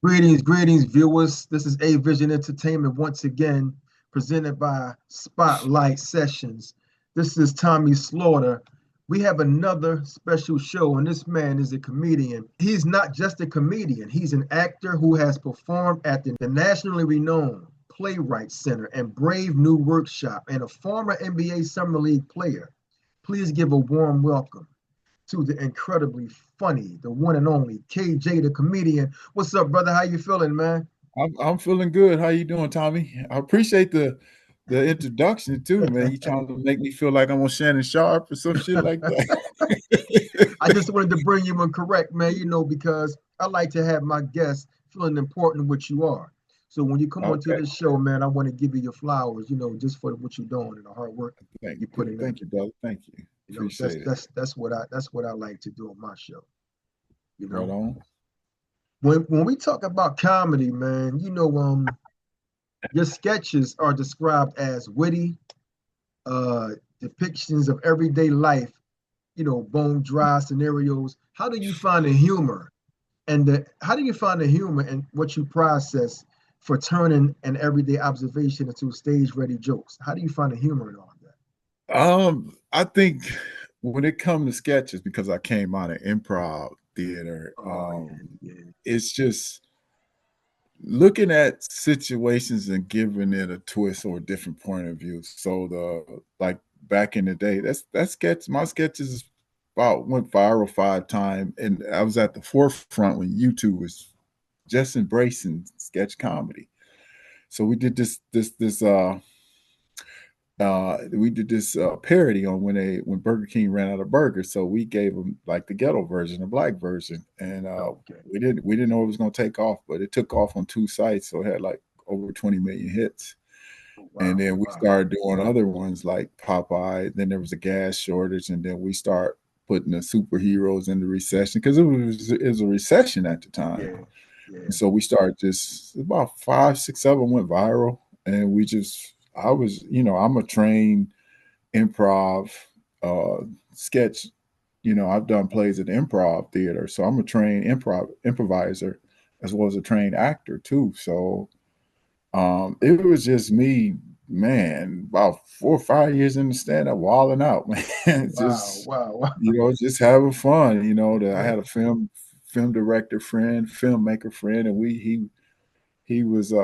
Greetings, viewers. This is A Vision Entertainment once again, presented by Spotlight Sessions. This is Tommy Slaughter. We have another special show, and this man is a comedian. He's not just a comedian, he's an actor who has performed at the nationally renowned Playwright Center and Brave New Workshop, and a former NBA Summer League player. Please give a warm welcome to the incredibly funny, the one and only KJ, the comedian. What's up, brother? How you feeling, man? I'm feeling good. How you doing, Tommy? I appreciate the introduction too, man. You trying to make me feel like I'm on Shannon Sharp or some shit like that. I just wanted to bring you in correct, man, because I like to have my guests feeling important what you are. So when you come onto Okay. this show, man, I want to give you your flowers, just for what you're doing and the hard work Thank you're putting in. thank you, brother. Thank you. That's Appreciate it. that's what I like to do on my show. You Right know, on. when we talk about comedy, man, your sketches are described as witty, uh, depictions of everyday life, bone dry scenarios. How do you find the humor how do you find the humor and what you process for turning an everyday observation into stage ready jokes? How do you find the humor in all of that? I think when it comes to sketches, because I came out of improv theater, Oh yeah, it's just looking at situations and giving it a twist or a different point of view. So the like back in the day, my sketches about went viral 5 times, and I was at the forefront when YouTube was just embracing sketch comedy. So we did this parody on when Burger King ran out of burgers. So we gave them like the ghetto version, the black version, and okay. we didn't know it was going to take off, but it took off on 2 sites, so it had like over 20 million hits. Oh, And wow, then we wow. started doing other ones like Popeye. Then there was a gas shortage, and then we start putting the superheroes in the recession because it was a recession at the time. Yeah, yeah. And so we started just about 5, 6 of them went viral, and I was, I'm a trained improv sketch. I've done plays at the improv theater, so I'm a trained improviser as well as a trained actor too. So it was just me, man, about 4 or 5 years in the stand up, walling out, man. Wow, wow, wow. Just having fun. I Yeah, had a film director friend, filmmaker friend, and he was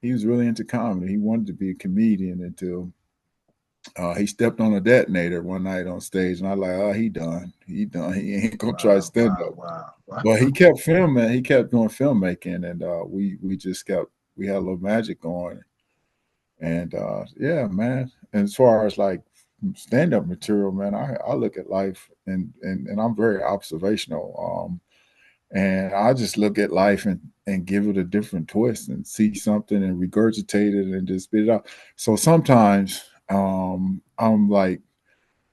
he was really into comedy. He wanted to be a comedian until he stepped on a detonator one night on stage, and I like, oh, he done. He ain't gonna try wow, stand wow, up. wow, wow. But he kept filming. He kept doing filmmaking, and we had a little magic going. And yeah, man. And as far as like stand up material, man, I look at life and I'm very observational. And I just look at life and give it a different twist and see something and regurgitate it and just spit it out. So sometimes I'm like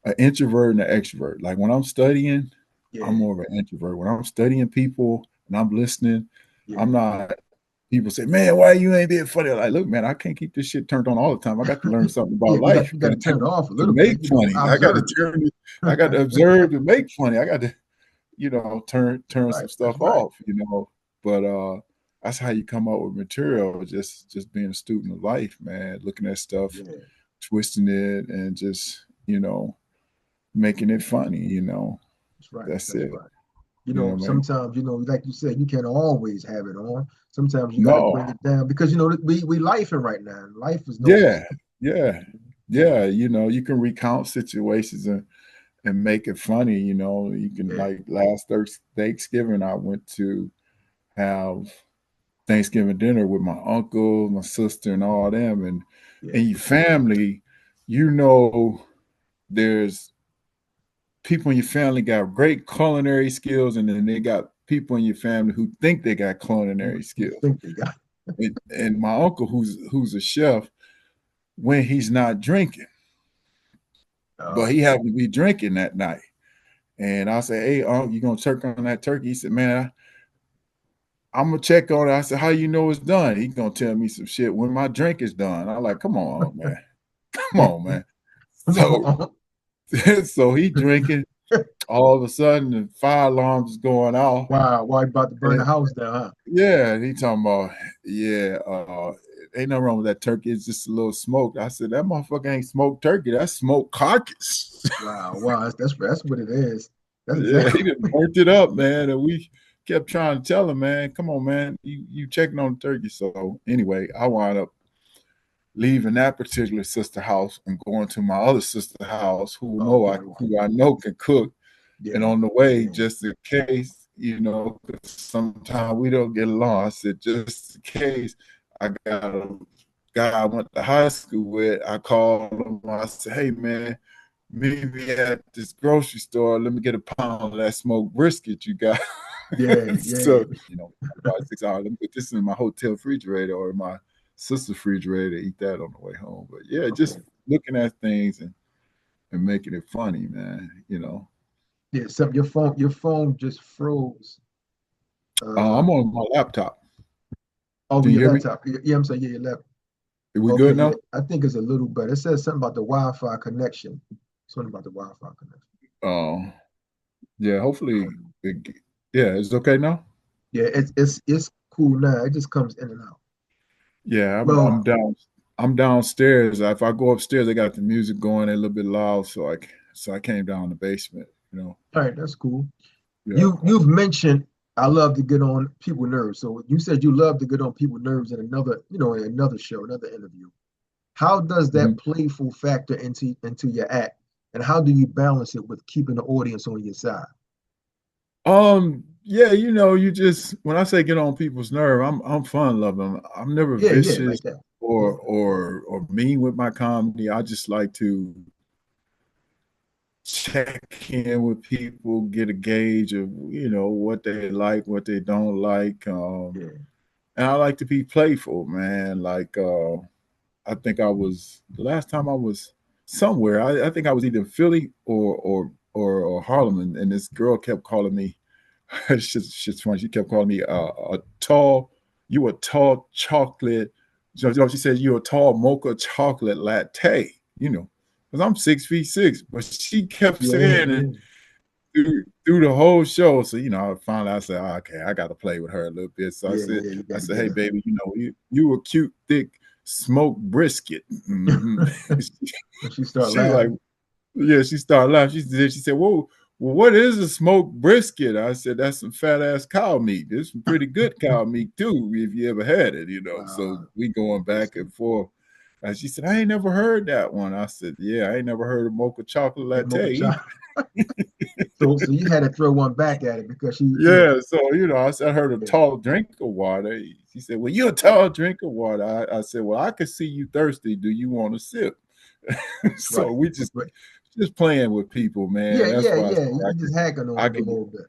an introvert and an extrovert. Like when I'm studying, I'm Yeah, more of an introvert. When I'm studying people and I'm listening, I'm yeah. not. People say, "Man, why you ain't being funny?" Like, look, man, I can't keep this shit turned on all the time. I got to learn something Yeah, about you got life. you I got got to turn it off a to little make bit, funny. I got to observe. turn it. I got to observe to make funny. I got to, turn Right, some that's stuff right. off. But that's how you come up with material. Just being a student of life, man. Looking at stuff, Yeah, twisting it, and just making it funny. that's right. That's That's it. right. You know what I mean? Sometimes, like you said, you can't always have it on. Sometimes you got to No. bring it down because we lifing right now. Life is no Yeah. escape. Yeah. Yeah. You can recount situations and make it funny. You can Yeah, like last Thanksgiving, I went to have Thanksgiving dinner with my uncle, my sister, and all them, yeah. and your family. You know, there's people in your family got great culinary skills, and then they got people in your family who think they got culinary You skills. think they got? And my uncle, who's a chef, when he's not drinking, but he Okay. happened to be drinking that night. And I said, "Hey, you gonna check on that turkey?" He said, "Man, I'm gonna check on it." I said, "How you know it's done?" He gonna tell me some shit when my drink is done. I'm like, "Come on, man, come on, man." Come So, on. so he drinking. all of a sudden the fire alarm is going off. Wow, why about to burn the And, house down, huh? yeah, and he talking about, yeah, ain't nothing wrong with that turkey. It's just a little smoke. I said, that motherfucker ain't smoked turkey. That's smoked carcass. Wow, that's what it is. That's Yeah, exactly. he done burnt it up, man. And we kept trying to tell him, man, come on, man, you checking on the turkey. So anyway, I wound up leaving that particular sister house and going to my other sister house, Okay, who I know can cook. And yeah, on the way, yeah, just in case, sometimes we don't get along. I said, just in case, I got a guy I went to high school with. I called him. I said, hey, man, meet me at this grocery store. Let me get a pound of that smoked brisket you got. yeah. So, about 6 hours. Let me put this in my hotel refrigerator or my sister's refrigerator, eat that on the way home. But yeah, Okay, just looking at things and making it funny, man. yeah. Something your phone just froze. I'm on my laptop. Oh, Can you your hear me? laptop. Yeah, I'm saying yeah, your laptop. Are we Okay, good yeah. now? I think it's a little better. It says something about the Wi-Fi connection. Something about the Wi-Fi connection. Oh, yeah. Hopefully, Um, yeah, it's okay now. yeah, it's cool now. It just comes in and out. Yeah, I'm Well, down. I'm downstairs. If I go upstairs, I got the music going a little bit loud, so I came down the basement. all right, that's cool. Yeah. You've mentioned I love to get on people's nerves. So you said you love to get on people's nerves in another show, another interview. How does that Mhm. playful factor into your act, and how do you balance it with keeping the audience on your side? Yeah, you just when I say get on people's nerve, I'm fun loving. I'm never Yeah, vicious like that. Yeah, or mean with my comedy. I just like to check in with people, get a gauge of what they like, what they don't like. yeah, And I like to be playful, man. Like I think the last time I was somewhere. I think I was either in Philly or Harlem, and this girl kept calling me. It's funny. She kept calling me a tall. You a tall chocolate. She said you a tall mocha chocolate latte. Because I'm 6'6", but she kept yeah, saying it yeah. through the whole show. So finally I said, oh, okay, I got to play with her a little bit. So I Yeah, said, yeah, you I got to said, get hey her. baby, you a cute thick smoked brisket. Mm-hmm. And she start She's like, laughing. yeah. She started laughing. She said, whoa. Well, what is a smoked brisket? I said, that's some fat ass cow meat. There's some pretty good cow meat too, if you ever had it. So we going back Brisket and forth. And she said, I ain't never heard that one. I said, yeah, I ain't never heard of mocha chocolate and mocha latte either. chocolate. So you had to throw one back at it because Yeah, so I said I heard a yeah, tall drink of water. She said, "Well, you're a tall drink of water." I said, "Well, I can see you thirsty. Do you want a sip?" So right, we just right. playing with people, Yeah, man. That's yeah, why I yeah. say You just hacking on I them a can little bit.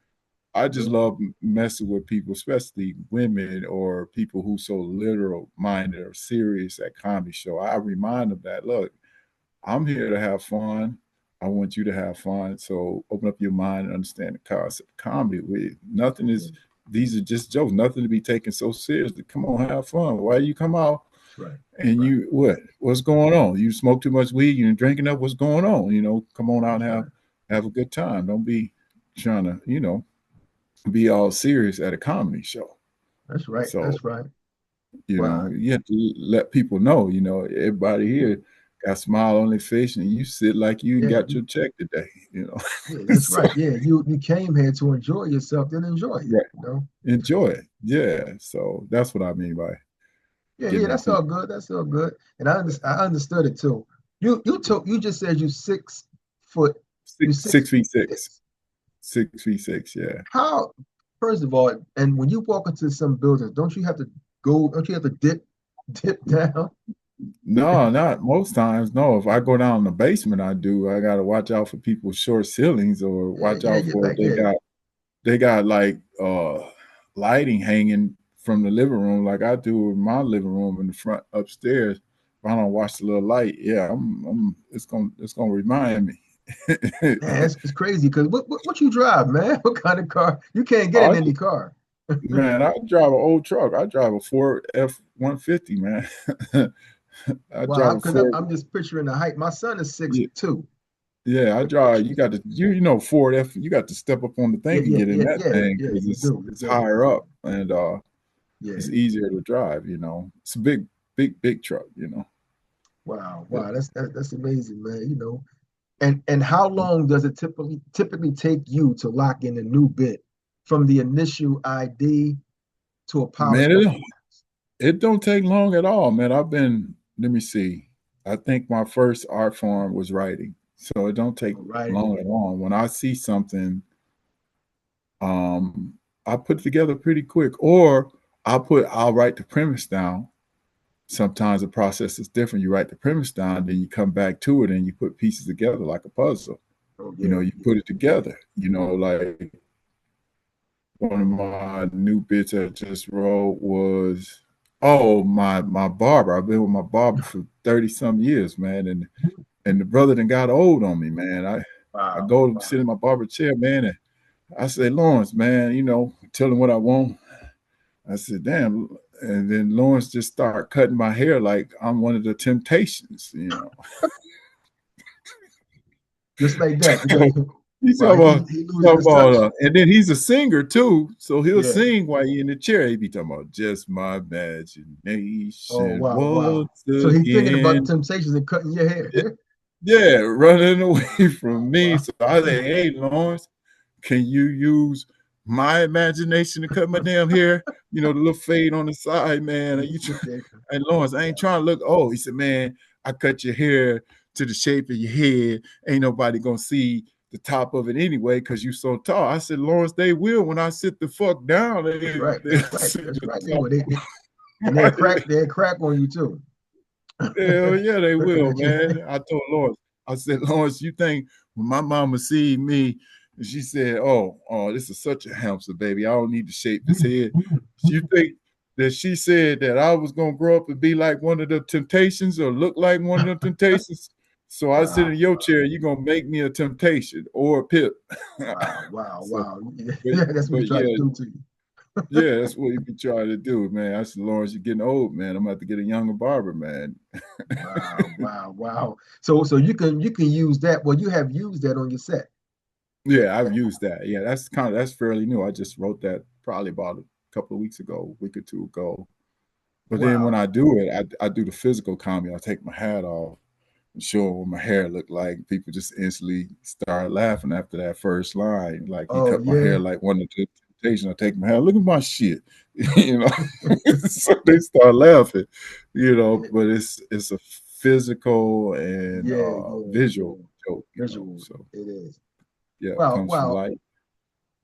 I You just know? love messing with people, especially women or people who so literal minded or serious at comedy show. I remind them that look, I'm here to have fun. I want you to have fun. So open up your mind and understand the concept of comedy. Nothing Yeah, is, these are just jokes, nothing to be taken so seriously. Come on, have fun. Why you come out that's right. and Right. what's going on? You smoke too much weed, you're drinking up, what's going on? Come on out and That's right. have a good time. Don't be trying to, be all serious at a comedy show. That's right. So That's right. Wow. you have to let people know, everybody Yeah, here got a smile on their face and you sit like you yeah, got your check today. yeah, that's So, right. Yeah, you came here to enjoy yourself, then enjoy it, right. you know? Enjoy it. Yeah. So that's what I mean by Yeah, yeah, getting on that's all people. good. That's all good. And I understood it too. You just said you 6 foot, you Six, six 6 feet feet six. six. 6 feet 6. Yeah. How, first of all, and when you walk into some buildings, don't you have to dip down? No, not most times. No, if I go down in the basement, I do. I got to watch out for people's short ceilings or Yeah, watch yeah, out yeah, for like yeah. they got like lighting hanging from the living room like I do in my living room in the front upstairs. If I don't watch the little light, yeah, it's gonna remind me. Man, it's crazy because what you drive, man? What kind of car? You can't get I in any car. Man, I drive an old truck. I drive a Ford F-150, man. I drive Wow, a because Ford. I'm just picturing the height. My son is six Yeah, two. Yeah, I drive. You got to, you know, Ford F. You got to step up on the Yeah, thing to yeah, get in yeah, that yeah, thing yeah. because You do, you it's do. higher up and it's Yeah. easier to drive. You know, it's a big truck. You know. Wow, Yeah. wow. That's amazing, man. You know, and how long does it typically take you to lock in a new bit from the initial ID to a Man, polished performance? it don't take long at all, man. I've been. Let me see. I think my first art form was writing, so it don't take All right. long at all. When I see something, um, I put it together pretty quick, or I'll write the premise down. Sometimes the process is different. You write the premise down, then you come back to it and you put pieces together like a puzzle. Oh You know, yeah, you yeah. put it together. You know, like one of my new bits I just wrote was, oh, my barber. I've been with my barber for 30 some years, man. And the brother then got old on me, man. I Wow, go to wow. sit in my barber chair, man, and I say, Lawrence, man, you know, tell him what I want. I said, damn. And then Lawrence just started cutting my hair like I'm one of the Temptations, you know. Just like that. He's Wow, he losing talking his touch. about, and then he's a singer too, so he'll Yeah. sing while you're in the chair. He be talking about just my Oh imagination wow, wow. once So he's thinking about again. the temptations and cutting your hair. Yeah, running away from me. Wow. So I say, hey, Lawrence, can you use my imagination to cut my damn hair? You know, the little fade on the side, man. Yeah, yeah. And Lawrence, I ain't trying to look old. He said, man, I cut your hair to the shape of your head. Ain't nobody gonna see the top of it anyway because you so tall. I said, Lawrence, they will when I sit the fuck down. That's right. They'll That's right. see That's the right. They top will. And right there. they'll crack on you too. Hell yeah, they Looking will, at you. man. I told Lawrence, I said, Lawrence, you think when my mama see me, and she said, oh, this is such a hamster, baby. I don't need to shape this head. You think that she said that I was gonna grow up and be like one of the Temptations or look like one of the Temptations? So I sit Wow. in your chair, you're gonna make me a Temptation or a Pip. Wow. Wow. So, Wow. but, Yeah, that's what he but tried to yeah, do to you. yeah, that's what he be trying to do, man. I said, Lawrence, you're getting old, man. I'm gonna have to get a younger barber, man. Wow. Wow. Wow. So you can use that. Well, you have used that on your set. Yeah, I've used that. Yeah, that's fairly new. I just wrote that probably about a couple of weeks ago, a week or two ago. But then when Wow. I do it, I do the physical comedy. I take my hat off and show 'em what my hair looked like. People just instantly start laughing after that first line. Like he Oh cut my yeah. hair like one of the Temptations. I take my hair, look at my shit, you know. So they start laughing, you know. Yeah. But it's a physical and Yeah. Yeah. visual Yeah. joke, you know. Visual. So It is. yeah, it Wow. comes from Wow. life.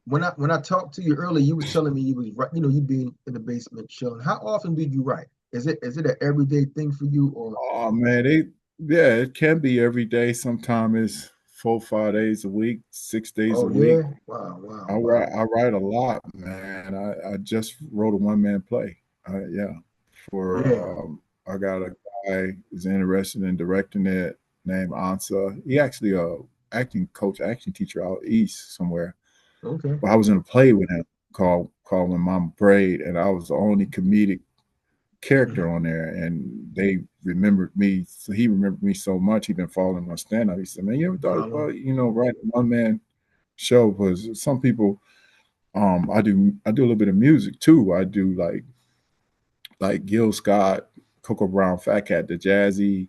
When I talked to you earlier, you was telling me you was you being in the basement chilling. How often do you write? Is it an everyday thing for you or? Oh man, yeah, it can be every day. Sometimes it's 4, 5 days a week, 6 days a Oh week. yeah. Wow. Wow. Wow. I write a lot, man. I just wrote a one-man play. Yeah, Yeah. for I got a guy who's interested in directing it named Ansa. He actually acting coach, acting teacher out east somewhere. Okay. But I was in a play with him called When Mama Prayed, and I was the only comedic character on there, and they remembered me. So he remembered me so much. He'd been following my stand up. He said, "Man, you ever thought Follow. about writing a one man show?" Because some people, I do a little bit of music too. I do like Gil Scott, Coco Brown, Fat Cat, the jazzy,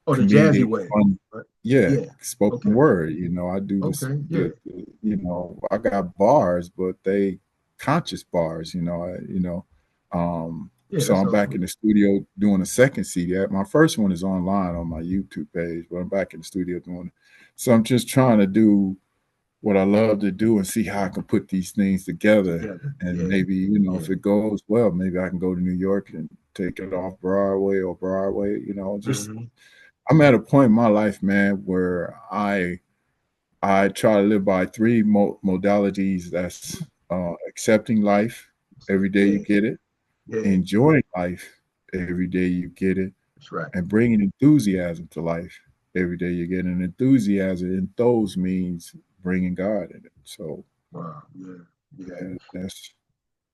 Oh, the jazzy comedic, way. fun, Right. yeah, Yeah. spoken Okay. word. I do this. Okay. Yeah. I got bars, but they conscious bars. Yeah. So That I'm sounds back good. in the studio doing a second CD. My first one is online on my YouTube page, but I'm back in the studio doing it. So I'm just trying to do what I love to do and see how I can put these things together. Together. And Yeah. maybe, Yeah. if it goes well, maybe I can go to New York and take it off Broadway. Just Hmm. I'm at a point in my life, man, where I try to live by three modalities. That's accepting life every day you Yeah. get it, Yeah. enjoying life every day you get it, That's right. and bringing enthusiasm to life every day you get an enthusiasm. And those means bringing God in it. So Wow. Yeah. Yeah. yeah, that's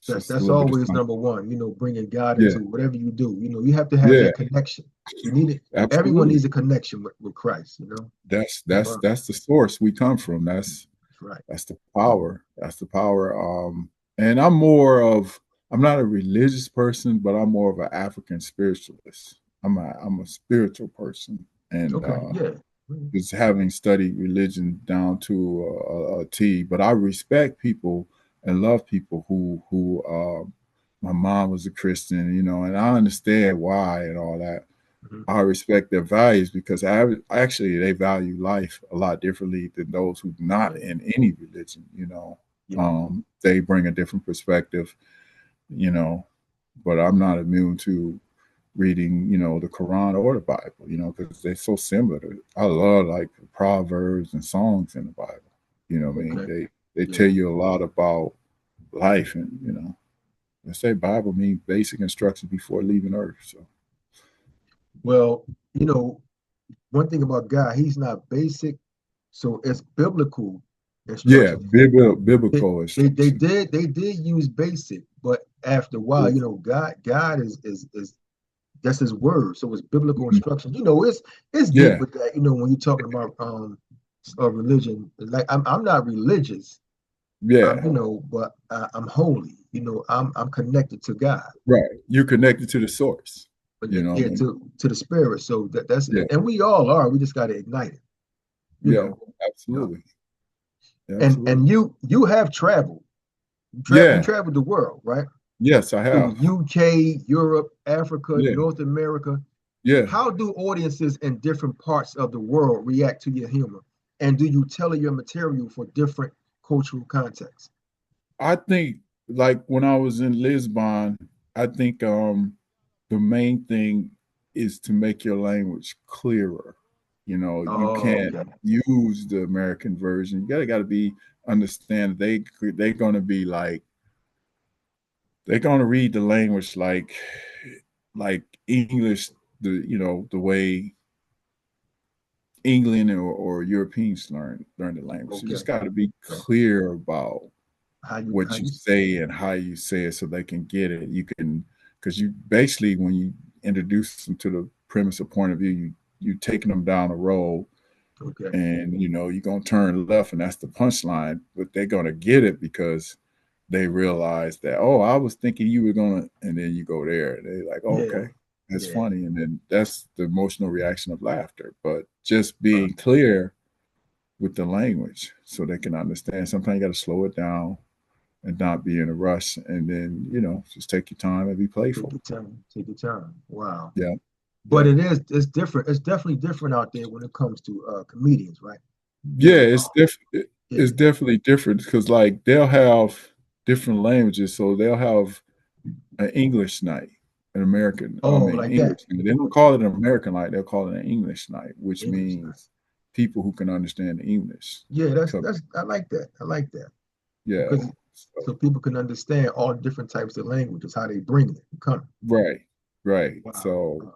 just a That's little bit of always something. number one. Bringing God Yeah, into whatever you do. You have to have yeah, that connection. You need it. Everyone absolutely. needs a connection with Christ. That's Wow, that's the source we come from. That's that's right. that's the power. That's the power. And I'm not a religious person, but I'm more of an African spiritualist. I'm a spiritual person, and Okay, yeah. Mhm. just having studied religion down to a T. But I respect people and love people who my mom was a Christian, and I understand why and all that. Mhm. I respect their values because actually they value life a lot differently than those who not Yeah, in any religion. yeah. They bring a different perspective, you know, but I'm not immune to reading, the Quran or the Bible, because they're so similar. I love like proverbs and songs in the Bible. What I mean? Okay, They tell yeah. you a lot about life, and they say Bible means basic instructions before leaving Earth. So Well, one thing about God, he's not basic, so it's biblical yeah, instructions. They, biblical they instruction. did use basic, but after a while, God is that's his word, so it's biblical Mhm. instructions. It's deep Yeah, with that. When you're talking about religion, like I'm not religious, yeah, but I'm holy. I'm connected to God, right. You're connected to the source. but You know what I yeah, mean? to the spirit. So that's Yeah, and we all are. We just got to ignite it. You yeah, know. Yeah. absolutely, And absolutely. you have traveled. You Yeah, traveled the world, right? yes, I Through have. UK, Europe, Africa, Yeah, North America. yeah. How do audiences in different parts of the world react to your humor? And do you tailor your material for different cultural contexts? I think like when I was in Lisbon, I think the main thing is to make your language clearer. You Oh, can't okay. use the American version. You gotta be understand they're gonna be like they're gonna read the language like English, the way England or Europeans learn the language. You Okay. just got to be Okay. clear about How what you you say and how you say it so they can get it. You can because you basically when you introduce them to the premise or point of view, you taking them down a road okay. and you're gonna turn left and that's the punchline, but they're gonna get it because they realize that, oh, I was thinking you were gonna, and then you go there and they're like, oh, Yeah. okay, that's Yeah. funny, and then that's the emotional reaction of laughter. But just Uh, being clear with the language so they can understand. Sometimes you got to slow it down and not be in a rush, and then just take your time and be take playful. your time. Take your time. Wow. Yeah, But yeah, it's different. It's definitely different out there when it comes to comedians, right? You yeah. know, It's yeah. definitely different because like they'll have different languages, so they'll have an English night, an American, I Oh, mean like that. English night. They don't Okay. call it an American night; they'll call it an English night, which English night. means people who can understand English. Yeah, Come, that's I like that. I like that. yeah. Because So, so people can understand all different types of languages, how they bring it. Come. right, right. Wow. So,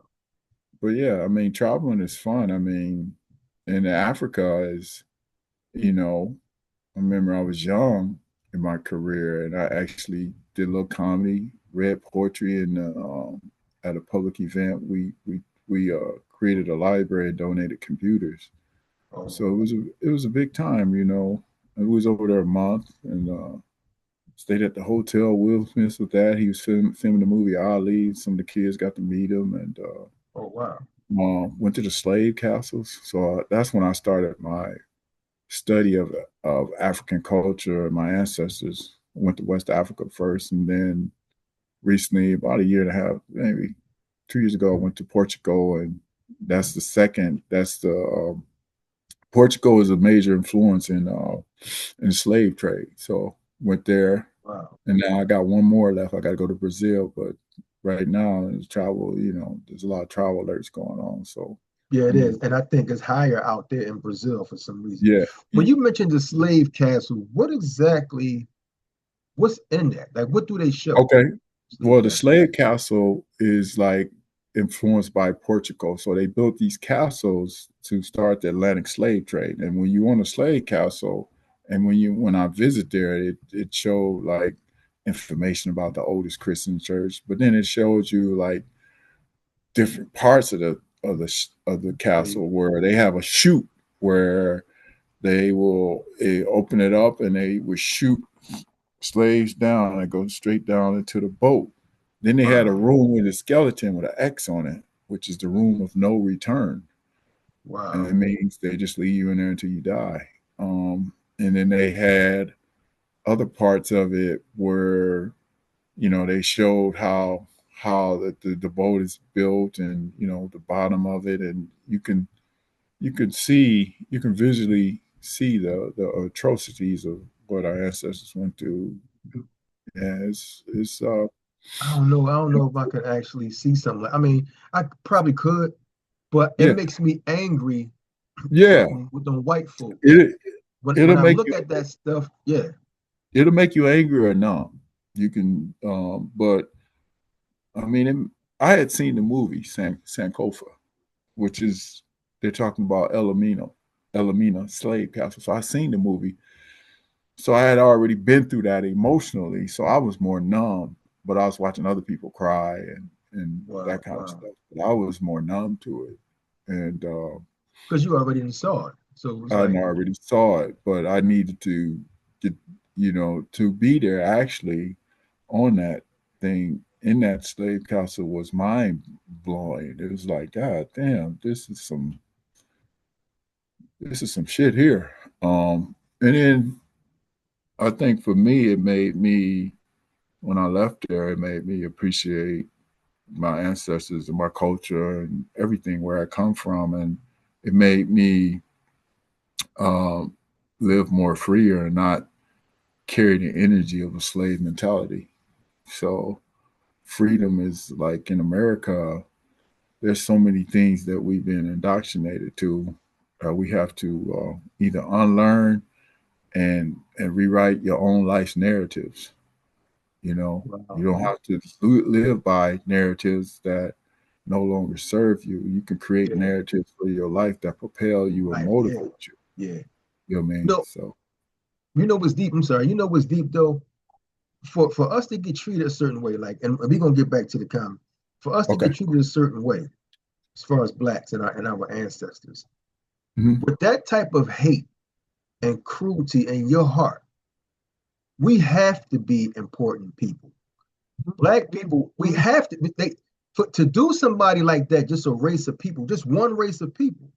but yeah, I mean, traveling is fun. I mean, and Africa is, you know, I remember I was young in my career, and I actually did a little comedy, read poetry, and at a public event, we created a library and donated computers. Oh, So it was a big time, We was over there a month and stayed at the hotel. Will Smith with that. He was filming the movie Ali. Some of the kids got to meet him, and oh wow. went to the slave castles. So that's when I started my study of African culture and my ancestors. Went to West Africa first, and then recently, about a year and a half, maybe 2 years ago, I went to Portugal, and that's the second. That's the Portugal is a major influence in slave trade. So went there, Wow. and now I got one more left. I got to go to Brazil, but right now there's travel. There's a lot of travel alerts going on. So Yeah, it I'm is. on. And I think it's higher out there in Brazil for some reason. Yeah. When you mentioned the slave castle, what's in that? Like what do they show? Okay. Slave Well, the castle. slave castle is like influenced by Portugal. So they built these castles to start the Atlantic slave trade. And when you on a slave castle, and when I visit there, it showed like information about the oldest Christian church, but then it shows you like different parts of the castle where they have a chute where they will open it up and they would shoot slaves down and go straight down into the boat. Then they had a room with a skeleton with an X on it, which is the room of no return. Wow. And it means they just leave you in there until you die. And then they had other parts of it where, you know, they showed how the boat is built and, you know, the bottom of it, and you can visually see the atrocities of what our ancestors went through. And it's I don't know if I could actually see something like. I mean, I probably could, but it yeah, makes me angry yeah. with the white folk. It When it'll I make look you at that stuff, yeah. it'll make you angry or numb. You can, but I mean, I had seen the movie Sankofa, which is they're talking about Elamina slave castle. So I seen the movie, so I had already been through that emotionally. So I was more numb, but I was watching other people cry and that Wow, kind of wow. stuff. But I was more numb to it, and Because you already saw it, so it was I like, already saw it, but I needed to get, you know, to be there actually on that thing in that slave castle was mind blowing. It was like, God damn, this is some shit here. And then I think for me, it made me when I left there, it made me appreciate my ancestors and my culture and everything where I come from, and it made me um, live more freer and not carry the energy of a slave mentality. So freedom is like in America, there's so many things that we've been indoctrinated to. We have to either unlearn and rewrite your own life's narratives. You know, you wow, don't have to live by narratives that no longer serve you. You can create yeah, narratives for your life that propel you and life, yeah, motivate you. yeah. You know what I mean? No, So you know what's deep? I'm sorry. You know what's deep though? For us to get treated a certain way, like, and we're gonna get back to the comment. For us to okay. get treated a certain way, as far as blacks and our ancestors, Mm-hmm. with that type of hate and cruelty in your heart, we have to be important people. Black people, we have to to do somebody like that, just a race of people, just one race of people.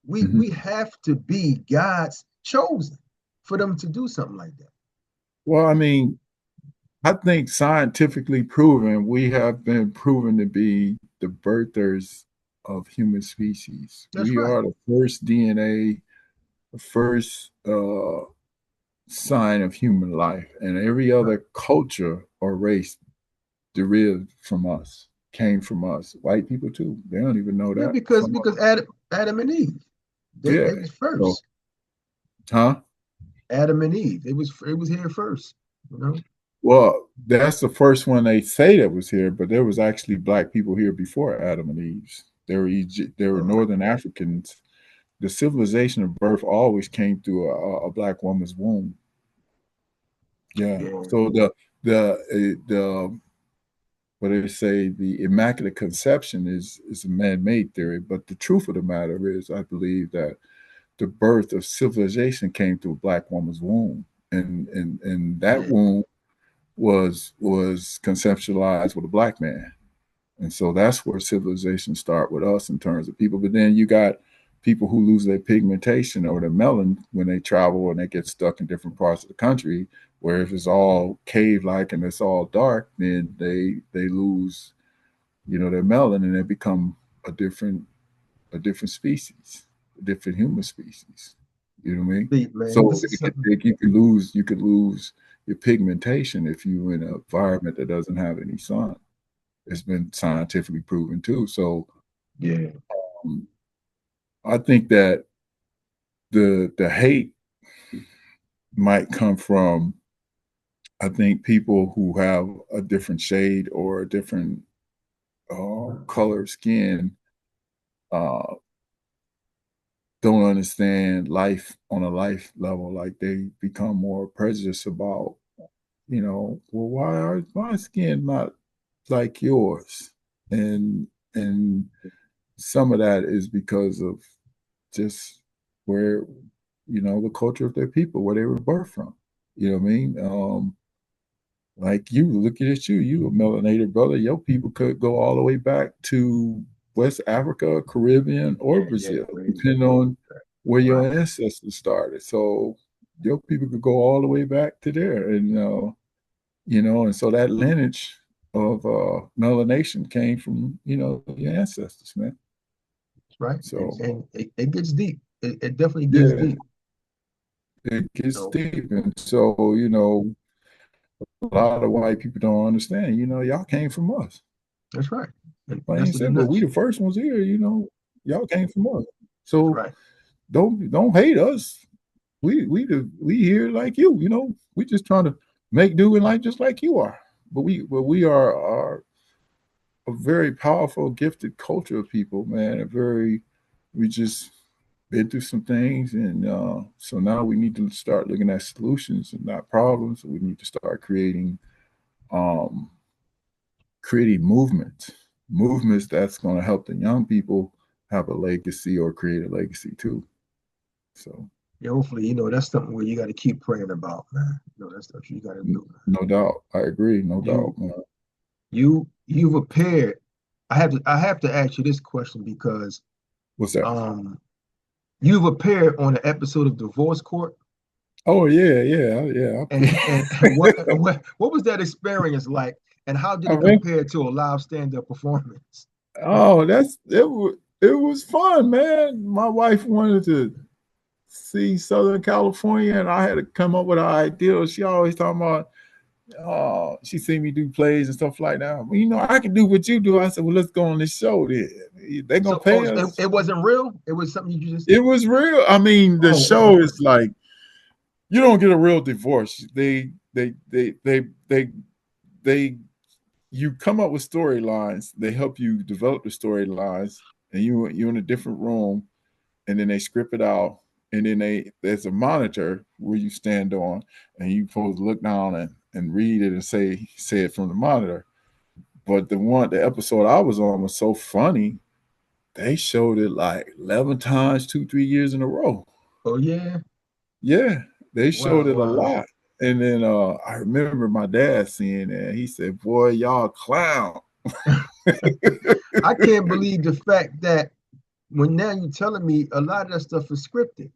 Mm-hmm. We have to be God's chosen for them to do something like that. Well, I mean, I think scientifically proven, we have been proven to be the birthers of human species. That's We right. are the first DNA, the first sign of human life, and every Right. other culture or race derived from us, came from us. White people too. They don't even know Yeah, that. Some of because Adam and Eve, them. they Yeah. was So, first. huh? Adam and Eve, it was here first. You know. Well, that's the first one they say that was here, but there was actually black people here before Adam and Eve. There were Uh, Northern Africans. The civilization of birth always came through a black woman's womb. Yeah. yeah, So the what they say the immaculate conception is a man-made theory, but the truth of the matter is, I believe that the birth of civilization came through a black woman's womb, and that yeah, womb was conceptualized with a black man. And so that's where civilization start with us in terms of people. But then you got people who lose their pigmentation or their melanin when they travel and they get stuck in different parts of the country, where if it's all cave like and it's all dark, then they lose, you know, their melanin and they become a different a different species, a different human species. You know what I mean? deep man. So This is something. you could lose your pigmentation if you're in an environment that doesn't have any sun. It's been scientifically proven too. So Yeah, um, I think that the hate might come from I think people who have a different shade or a different color of skin uh, don't understand life on a life level. Like they become more prejudiced about well, why is my skin not like yours? And some of that is because of just where, the culture of their people, where they were birthed from. You know what I mean? Like you, looking at you a melanated brother. Your people could go all the way back to West Africa, Caribbean, or Yeah, Brazil, crazy. depending on where your Right, ancestors started. So your people could go all the way back to there, and so that lineage of melanation came from your ancestors, man. right. So And it gets deep. It definitely gets yeah, deep. it gets So deep, and so a lot of white people don't understand. Y'all came from us. that's right. And Plain that's and in a simple. We the nutshell. first ones here. Y'all came from us. So Right. don't hate us. We here like you. We just trying to make do and like just like you are. But we are a very powerful, gifted culture of people, man. We just been through some things, and so now we need to start looking at solutions and not problems. We need to start um, creating movements that's going to help the young people have a legacy or create a legacy too. So, Yeah, hopefully, that's something where you got to keep praying about, man. That's what you got to do. no doubt, I agree, no doubt, You man. you've appeared. I have to ask you this question because What's that? um you've appeared on an episode of Divorce Court. Oh yeah, yeah, yeah. And what was that experience like, and how did I it mean, compare to a live stand-up performance? oh, it was fun, man. My wife wanted to see Southern California, and I had to come up with an idea. She always talking about, she seen me do plays and stuff like that. Well, I can do what you do. I said, well, let's go on this show then. They gonna So, oh, pay it, us. it wasn't real. It was something you just. It was real. I mean, the Oh, show is like you don't get a real divorce. They you come up with storylines. They help you develop the storylines, and you're in a different room, and then they script it out, and then there's a monitor where you stand on, and you supposed to look down and read it and say it from the monitor. But the episode I was on was so funny. They showed it like 11 times, 2, 3 years in a row. oh yeah. Yeah, they showed Wow, it a wow. lot. And then I remember my dad seeing it. He said, "Boy, y'all clown." I can't believe the fact that when now you're telling me a lot of that stuff is scripted.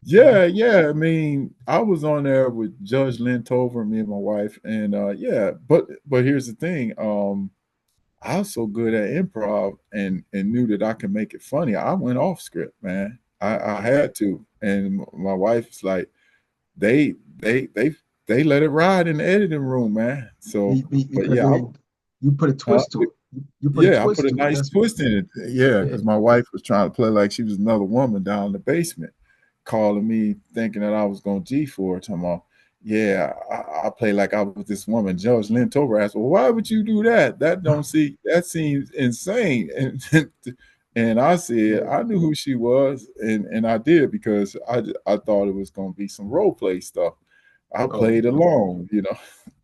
Yeah, yeah. I mean, I was on there with Judge Lynn Tover, me and my wife, and yeah. But here's the thing. I was so good at improv and knew that I could make it funny. I went off script, man. I had to, and my wife's like, they they they they let it ride in the editing room, man. So, but Because yeah, you put a uh, twist to it. You put a yeah, I put twist a to it. nice That's what. twist in it. Yeah, Yeah. because my wife was trying to play like she was another woman down in the basement, calling me thinking that I was going to G for her. Talking about, yeah, I play like I was this woman. Judge Lynn Tover asked, well, why would you do that? That seems insane. And I said, Yeah. I knew who she was, and I did because I thought it was going to be some role play stuff. I Oh, played along, yeah,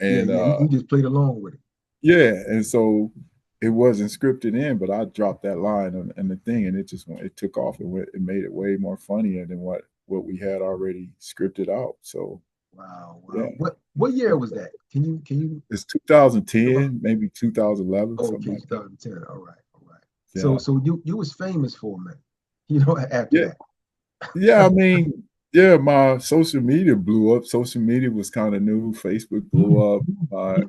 and yeah. You just played along with it. yeah, and so it wasn't scripted in, but I dropped that line and the thing, and it took off. It made it way more funnier than what we had already scripted out. So Wow, yeah, wow. What year was that? Can you it's about 2010, maybe 2011, oh, something okay, like that. 2010. All right, all right. So Yeah, so you was famous for a minute, after yeah, that. yeah. I mean, yeah, my social media blew up. Social media was kind of new. Facebook blew up. My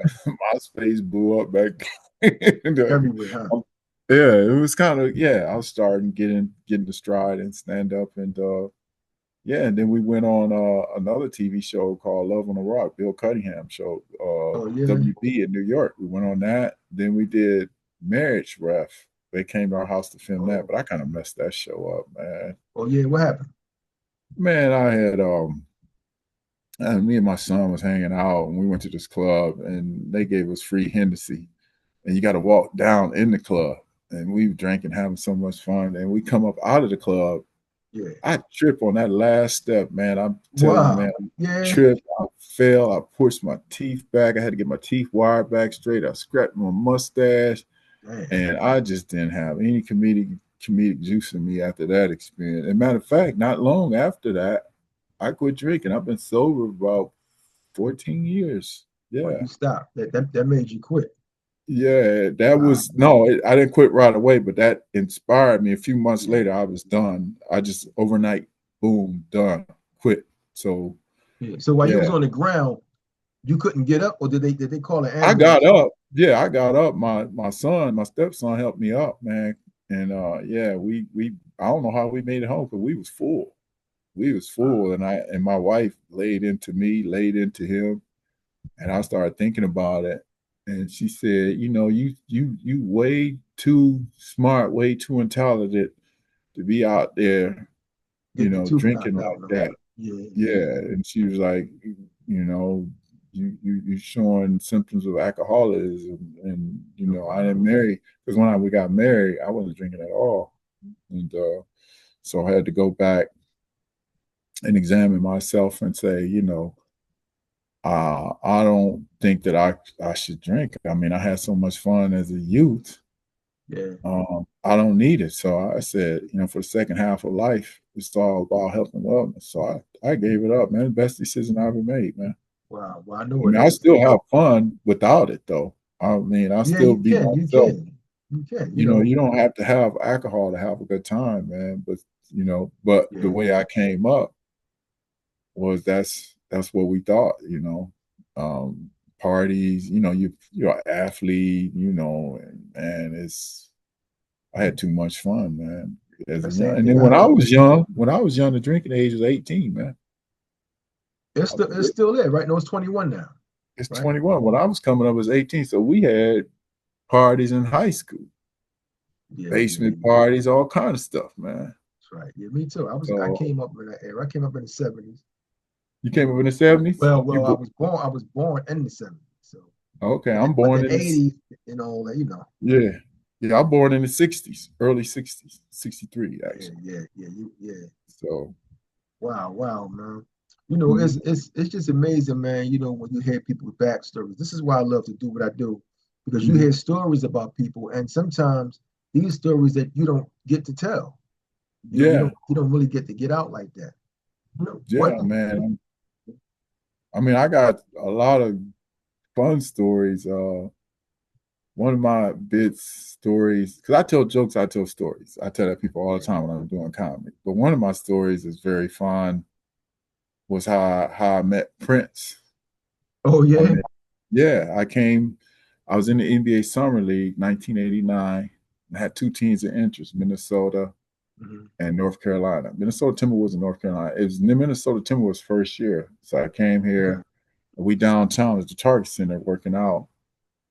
MySpace blew up back. Everywhere, huh? Yeah, it was kind of I was starting getting the stride and stand up and yeah, and then we went on another TV show called Love on the Rock, Bill Cunningham show, Oh yeah. WB in New York. We went on that. Then we did Marriage Ref. They came to our house to film that, Oh, but I kind of messed that show up, man. oh yeah. What happened? Man, I had and me and my son was hanging out and we went to this club and they gave us free Hennessy and you got to walk down in the club. And we were drinking, having so much fun. And we come up out of the club. Yeah. I trip on that last step, man. I'm telling you, man, Wow. I Yeah. tripped. I fell. I pushed my teeth back. I had to get my teeth wired back straight. I scratched my mustache, and I just didn't have any comedic juice in me after that experience. As a matter of fact, not long after that, I quit drinking. I've been sober about 14 years. Yeah. Well, you stopped. That made you quit. Yeah, that was I didn't quit right away, but that inspired me. A few months later, I was done. I just overnight, boom, done, quit. So So while you was on the ground, you couldn't get up, or did they call an ambulance? I got up. Yeah, I got up. My stepson helped me up, man. And we I don't know how we made it home because we was full. We was full, and my wife laid into me, laid into him, and I started thinking about it. And she said, you way too smart, way too intelligent to be out there, drinking like that. Yeah. And she was like, you showing symptoms of alcoholism. And, I didn't marry, because when we got married, I wasn't drinking at all. And so I had to go back and examine myself and say, I don't think that I should drink. I mean, I had so much fun as a youth. Yeah. I don't need it. So I said, for the second half of life, it's all about health and wellness. So I gave it up, man. Best decision I ever made, man. Wow. Well, I know it is. I still have fun without it, though. I mean, I still be myself. You can. You don't have to have alcohol to have a good time, man. But the way I came up was that's what we thought, parties, you're an athlete, and I had too much fun, man. And then when I was young, the drinking age was 18, man. It's still there, right? No, it's 21 now. It's 21. When I was coming up, it was 18. So we had parties in high school, basement parties, all kind of stuff, man. That's right. Yeah, me too. I came up in that era. I came up in the 70s. You came up in the 70s? Well, I was born in the 70s. So okay, I'm born in the 80s and all that, Yeah, I'm born in the 60s, early 60s, 63 actually. Yeah. So wow, man. It's just amazing, man, when you hear people's backstories. This is why I love to do what I do, because you hear stories about people, and sometimes these stories that you don't get to tell. You don't really get to get out like that. Man. I mean, I got a lot of fun stories. One of my stories, because I tell jokes, I tell stories. I tell that people all the time when I'm doing comedy. But one of my stories is very fun. Was how I met Prince. Oh yeah. I was in the NBA Summer League 1989. I had two teams of interest, Minnesota and North Carolina. Minnesota Timberwolves and North Carolina. It was the Minnesota Timberwolves' first year. So I came here. We downtown at the Target Center working out.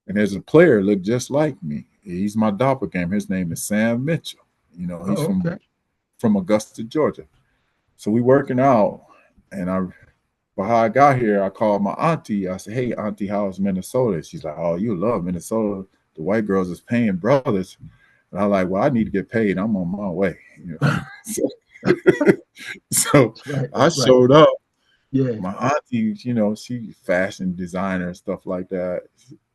And there's a player looked just like me. He's my doppelganger. His name is Sam Mitchell. He's from Augusta, Georgia. So we working out, and but how I got here, I called my auntie. I said, "Hey, auntie, how's Minnesota?" She's like, "Oh, you love Minnesota. The white girls is paying brothers." And I'm like, "Well, I need to get paid. I'm on my way." So I showed up. Yeah. My auntie, she fashion designer and stuff like that.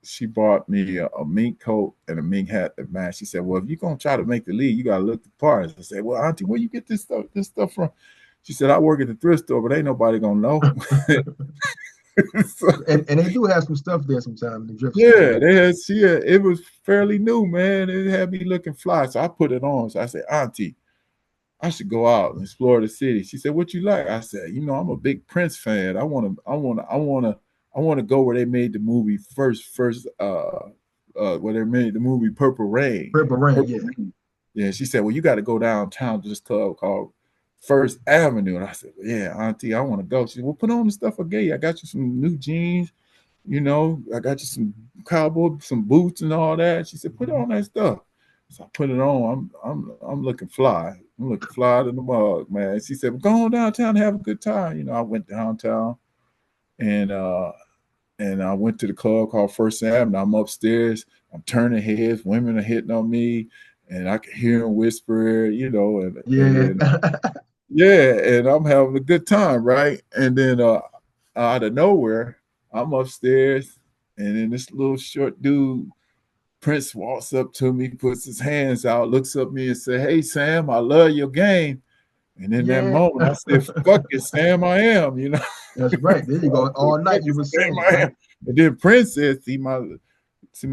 She bought me a mink coat and a mink hat that matched. She said, "Well, if you're gonna try to make the league, you gotta look the part." I said, "Well, auntie, where you get this stuff from?" She said, "I work at the thrift store, but ain't nobody gonna know." and they do have some stuff there sometimes. It was fairly new, man. It had me looking fly, so I put it on. So I said, "Auntie, I should go out and explore the city." She said, "What you like?" I said, "I'm a big Prince fan. I want to go where they made the movie where they made the movie Purple Rain." Yeah. She said, "Well, you got to go downtown to this club called First Avenue." And I said, "Yeah, auntie, I want to go." She said, "Well, put on the stuff I gave you. I got you some new jeans. I got you some cowboy, some boots and all that." She said, "Put on that stuff." So I put it on. I'm looking fly. I'm looking fly to the mug, man. She said, "Well, go on downtown and have a good time." I went downtown and I went to the club called First Avenue. I'm upstairs. I'm turning heads. Women are hitting on me, and I can hear them whisper, and I'm having a good time, right? And then out of nowhere, I'm upstairs, and then this little short dude, Prince, walks up to me, puts his hands out, looks at me and said, "Hey, Sam, I love your game." And in that Yeah, moment, I said, "Fuck it, Sam, I am," you know. that's right. There you go. I said, All "Fuck night you it, were Sam, saying, I huh? am." And then Prince said, see my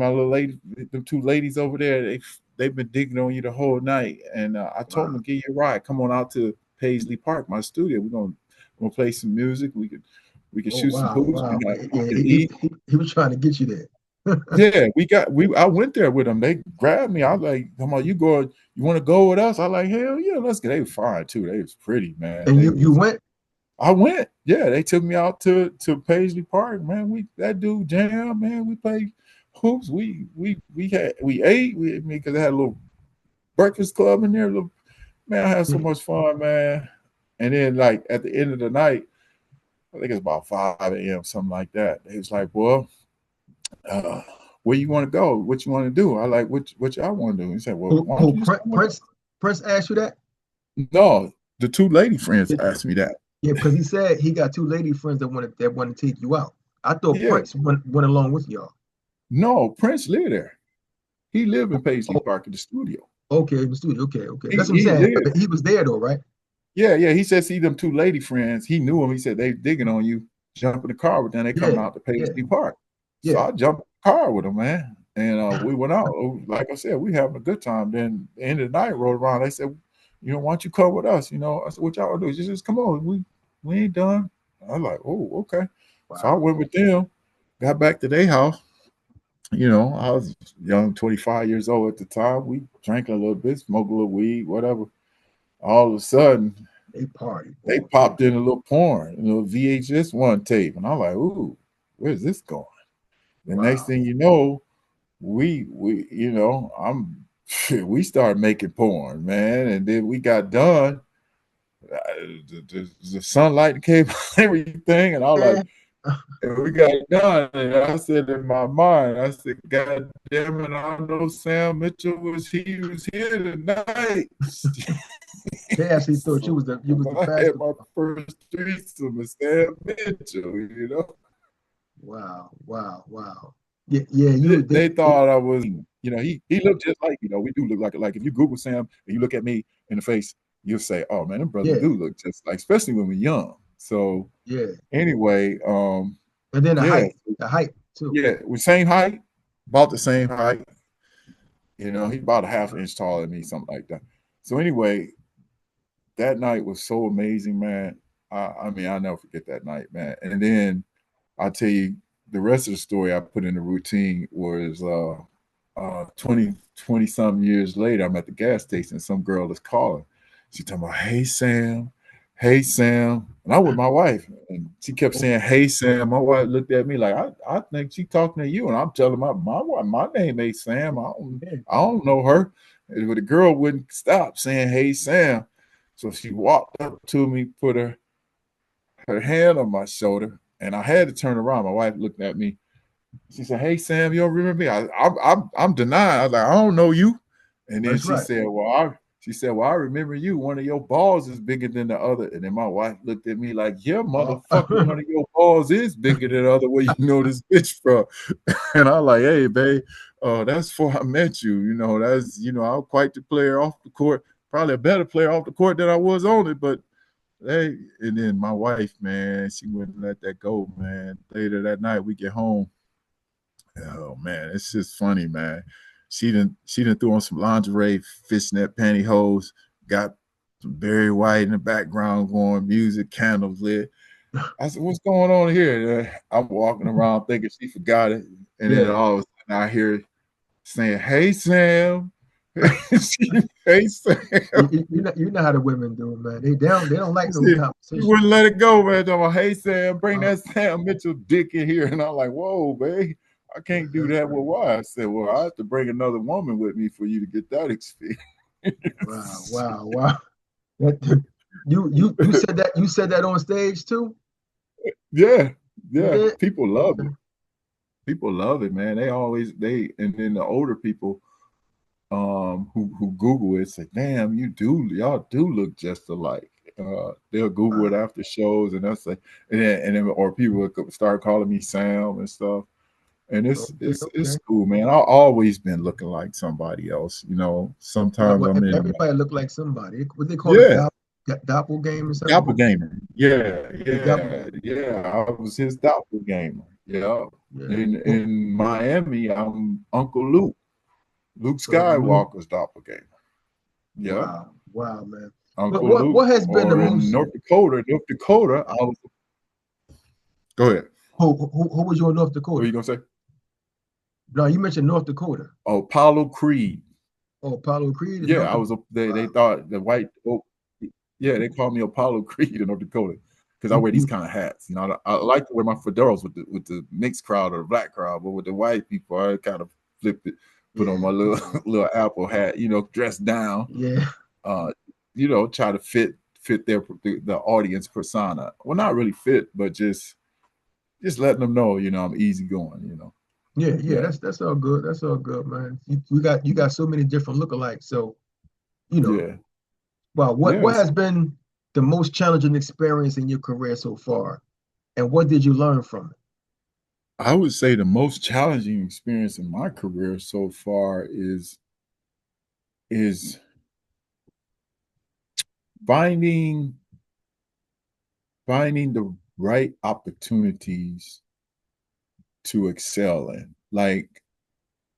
little lady, the two ladies over there, they've been digging on you the whole night. And I told Wow. them to give you a ride. Come on out to Paisley Park, my studio. We're gonna play some music. We could Oh shoot some wow, hoops. wow. I Yeah, can eat. he was trying to get you there. Yeah, I went there with them. They grabbed me. I was like, "Come on, you want to go with us?" I like, "Hell yeah, let's go." They were fine too. They was pretty, man. And you went? I went. Yeah, they took me out to Paisley Park, man. That dude jam, man. We played hoops. We ate. Because they had a little breakfast club in there. Man, I had so much fun, man. And then like at the end of the night, I think it's about 5 a.m. something like that. They was like, "Well, uh, where you want to go? What you want to do?" I like, what y'all want to do? He said, "Well, why don't Who you just come with us?" Prince asked you that? No, the two lady friends Yeah, asked me that. because he said he got two lady friends that want to take you out. I thought Yeah, Prince went along with y'all. no, Prince lived there. He lived in Paisley Oh, Park in the studio. okay, in the studio. Okay, okay. That's what I'm He saying. lived. But he was there though, right? Yeah, yeah. He said, see them two lady friends. He knew them. He said they digging on you. Jump in the car, but then they coming Yeah, out to yeah, Paisley Park. So yeah. I jumped in the car with them, man, and we went out. Like I said, we having a good time. Then the end of the night rolled around. They said, why don't you come with us? I said, what y'all do? Just come on. We ain't done. I was like, oh, okay. So I Wow. went with them. Got back to their house. I was young, 25 years old at the time. We drank a little bit, smoked a little weed, whatever. All of a sudden, They party, they boy. popped in a little porn, a little VHS one tape, and I'm like, "Ooh, where's this going?" The next Wow. thing you know, I'm we started making porn, man, and then we got done. The sunlight came on everything, and I was Yeah. like, and we got done, and I said in my mind, I said, "God damn it, I know Sam Mitchell was here tonight." They actually thought So you was the I had my basketball. first threesome with Sam Mitchell. Wow, wow, wow. Yeah, yeah. They thought I was, he looked just we do look like if you Google Sam and you look at me in the face, you'll say, "Oh man, them brothers yeah, do look just like," especially when we're young. So yeah. anyway, And then yeah, the height too. yeah, we're same height, about the same height. He's about a half inch taller than me, something like that. So anyway, that night was so amazing, man. I mean, I'll never forget that night, man. And then I'll tell you the rest of the story I put in the routine was 20 something years later, I'm at the gas station and some girl is calling. She talking about, "Hey Sam, hey Sam." And I'm with my wife. And she kept saying, "Hey Sam." My wife looked at me like, I think she talking to you. And I'm telling my wife, my name ain't Sam. I don't know her. But the girl wouldn't stop saying, "Hey Sam." So she walked up to me, put her hand on my shoulder, and I had to turn around. My wife looked at me. She said, "Hey Sam, you don't remember me?" I'm denying. I was like, "I don't know you." And then That's right. she said, "Well, I remember you. One of your balls is bigger than the other." And then my wife looked at me like, "Yeah, Oh, motherfucker, one of your balls is bigger than the other. Where you know this bitch from?" And I like, "Hey, babe, that's before I met you. I'm quite the player off the court, probably a better player off the court than I was on it, but." Hey, and then my wife, man, she wouldn't let that go, man. Later that night, we get home. Oh man, it's just funny, man. She done threw on some lingerie, fishnet pantyhose, got some Barry White in the background going, music, candles lit. I said, "What's going on here?" I'm walking around thinking she forgot it, and then yeah. all of a sudden I hear her saying, "Hey Sam." Hey Sam. You know how the women do, man. They don't like no She competition. wouldn't let it go, man. Talking about, "Hey Sam, bring Uh, that Sam Mitchell dick in here." And I'm like, "Whoa, babe, I can't do that's that." right. Well, why? I said, "Well, I have to bring another woman with me for you to get that experience." Wow, wow, wow. That, you said that on stage too? Yeah, You yeah. did? People love Okay. it. People love it, man. And then the older people who Google it say, "Damn, y'all do look just alike." They'll Google it after shows, and that's like, and then or people would start calling me Sam and stuff. And Okay, it's okay. cool, man. I've always been looking like somebody else. You know, sometimes Well, I'm in my everybody look like somebody. What they call it, yeah, doppelganger or something? doppelganger. Yeah, yeah, Doppelganger. yeah. I was his doppelganger. Yeah. Yeah. Well, In Miami, I'm Uncle Luke. Luke Luke. Skywalker's doppelganger. Yeah. Wow, wow, man. But Uncle what Luke. has been the Or in most? North Dakota, I was go ahead. Who was you in North What are Dakota? you gonna say? No, you mentioned North Dakota. Oh, Apollo Creed. Oh, Apollo Creed in Yeah, North I Dakota. was they Wow. thought the white yeah, they called me Apollo Creed in North Dakota because I You, wear these you, kind of hats. You know, I like to wear my fedoras with the mixed crowd or the black crowd, but with the white people, I kind of flip it, put on yeah, my little yeah, little Apple hat, you know, dressed down, yeah, uh, you know, try to fit the audience persona. Well, not really fit, but just letting them know, you know, I'm easygoing, you know. yeah, yeah. Yeah, That's all good. That's all good, man. You got so many different lookalikes. So you know, yeah, wow. What yes. has been the most challenging experience in your career so far, and what did you learn from I would say the most challenging experience in my career so far is finding finding the right opportunities to excel in. Like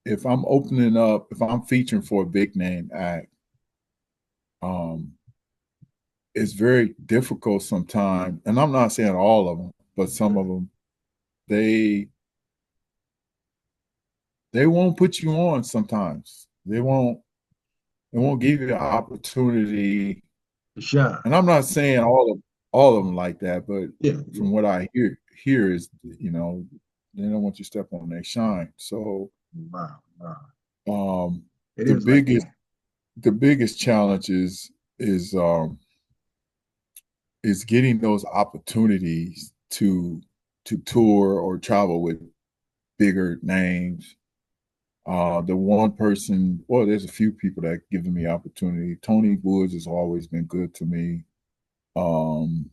if I'm featuring for a big name act, um, it's very difficult sometimes. And I'm not saying all of them, but some it? of them, they they won't put you on sometimes. They won't give you an opportunity. Shine. And I'm not saying all of them like that, but Yeah, yeah. from what I hear is, you know, they don't want you to step on their shine. So Wow, wow. um It the is like biggest that. the biggest challenge is is getting those opportunities to tour or travel with bigger names. The one person, well, there's a few people that given me opportunity. Tony Woods has always been good to me. Um,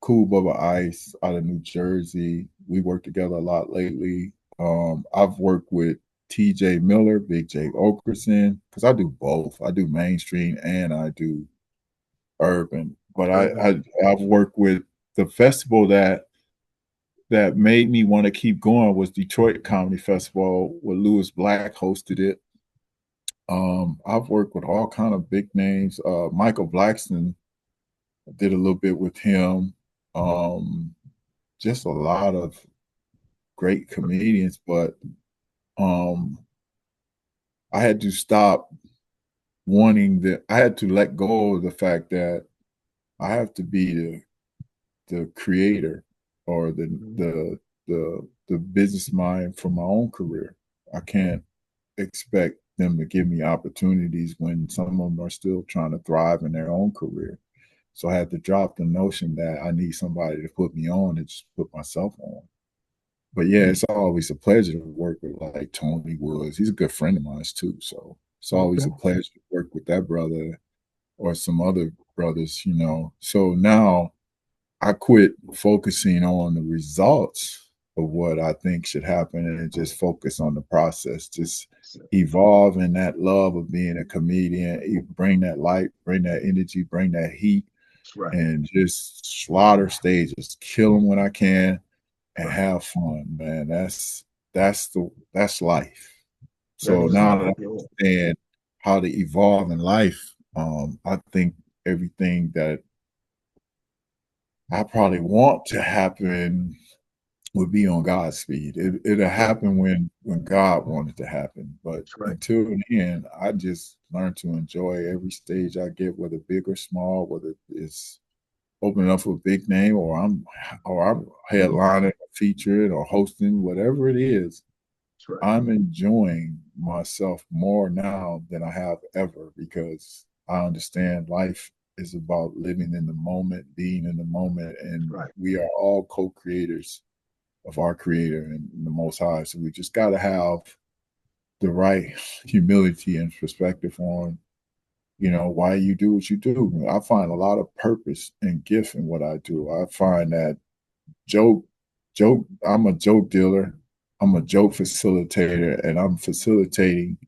Cool Bubba Ice out of New Jersey. We work together a lot lately. I've worked with TJ Miller, Big J Okerson, because I do both. I do mainstream and I do urban. But Urban. I've worked with the festival that made me want to keep going was Detroit Comedy Festival, where Lewis Black hosted it. I've worked with all kind of big names. Michael Blackston, I did a little bit with him. Um, just a lot of great comedians, but um, I had to stop I had to let go of the fact that I have to be the creator or Mhm. the business mind for my own career. I can't expect them to give me opportunities when some of them are still trying to thrive in their own career. So I had to drop the notion that I need somebody to put me on and just put myself on. But yeah, it's always a pleasure to work with like Tony Woods. He's a good friend of mine too. So it's always Okay. a pleasure to work with that brother or some other brothers, you know. So now I quit focusing on the results of what I think should happen and just focus on the process. Just So, evolve in that love of being a comedian, bring that light, bring that energy, bring that heat, that's right. and just slaughter stages, kill them when I can, and Right. have fun, man. That's life. That So is now life. that Yeah. I understand how to evolve in life, I think everything that I probably want to happen would be on God's speed. It'll Right. happen when God wanted to happen. But That's right. until then, I just learn to enjoy every stage I get, whether big or small, whether it's opening up for a big name or I'm headlining, featuring, or hosting, whatever it is. That's right. I'm enjoying myself more now than I have ever because I understand life is about living in the moment, being in the moment, and Right. we are all co-creators of our creator and the most high. So we just gotta have the right humility and perspective on why you do what you do. I find a lot of purpose and gift in what I do. I find that joke, I'm a joke dealer. I'm a joke facilitator, and I'm facilitating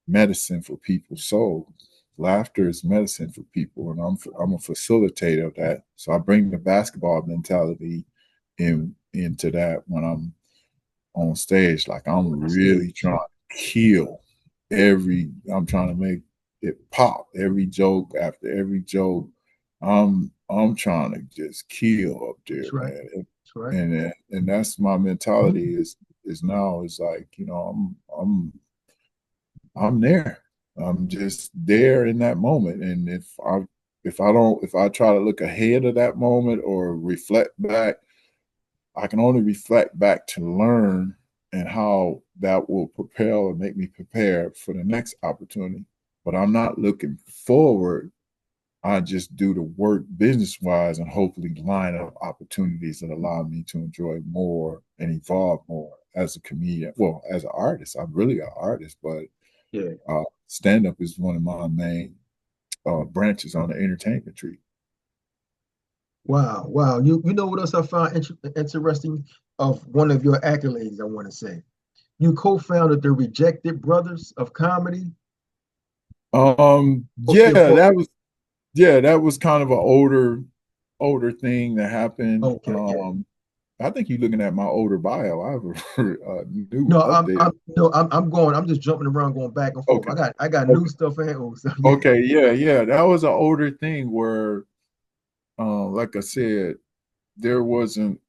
medicine for people's soul. Laughter is medicine for people, and I'm a facilitator of that. So I bring the basketball mentality into that when I'm on stage. Like I'm On the really stage. trying to kill I'm trying to make it pop every joke after every joke. I'm trying to just kill up there, That's right. man. That's right. And that's my mentality is now is like, I'm there. I'm just there in that moment. And if I try to look ahead of that moment or reflect back, I can only reflect back to learn and how that will propel and make me prepared for the next opportunity. But I'm not looking forward. I just do the work business wise and hopefully line up opportunities that allow me to enjoy more and evolve more as a comedian. Well, as an artist, I'm really an artist, but Yeah. stand up is one of my main branches on the entertainment tree. Wow. Wow. You know what else I found interesting of one of your accolades, I want to say. You co-founded the Rejected Brothers of Comedy. Yeah, For that was kind of an older thing that happened. okay, yeah. I think you're looking at my older bio. I have a new No, update. I'm going. I'm just jumping around, going back and forth. Okay, I got new okay, stuff ahead. Oh, so yeah. okay, yeah. That was an older thing where, like I said, there wasn't.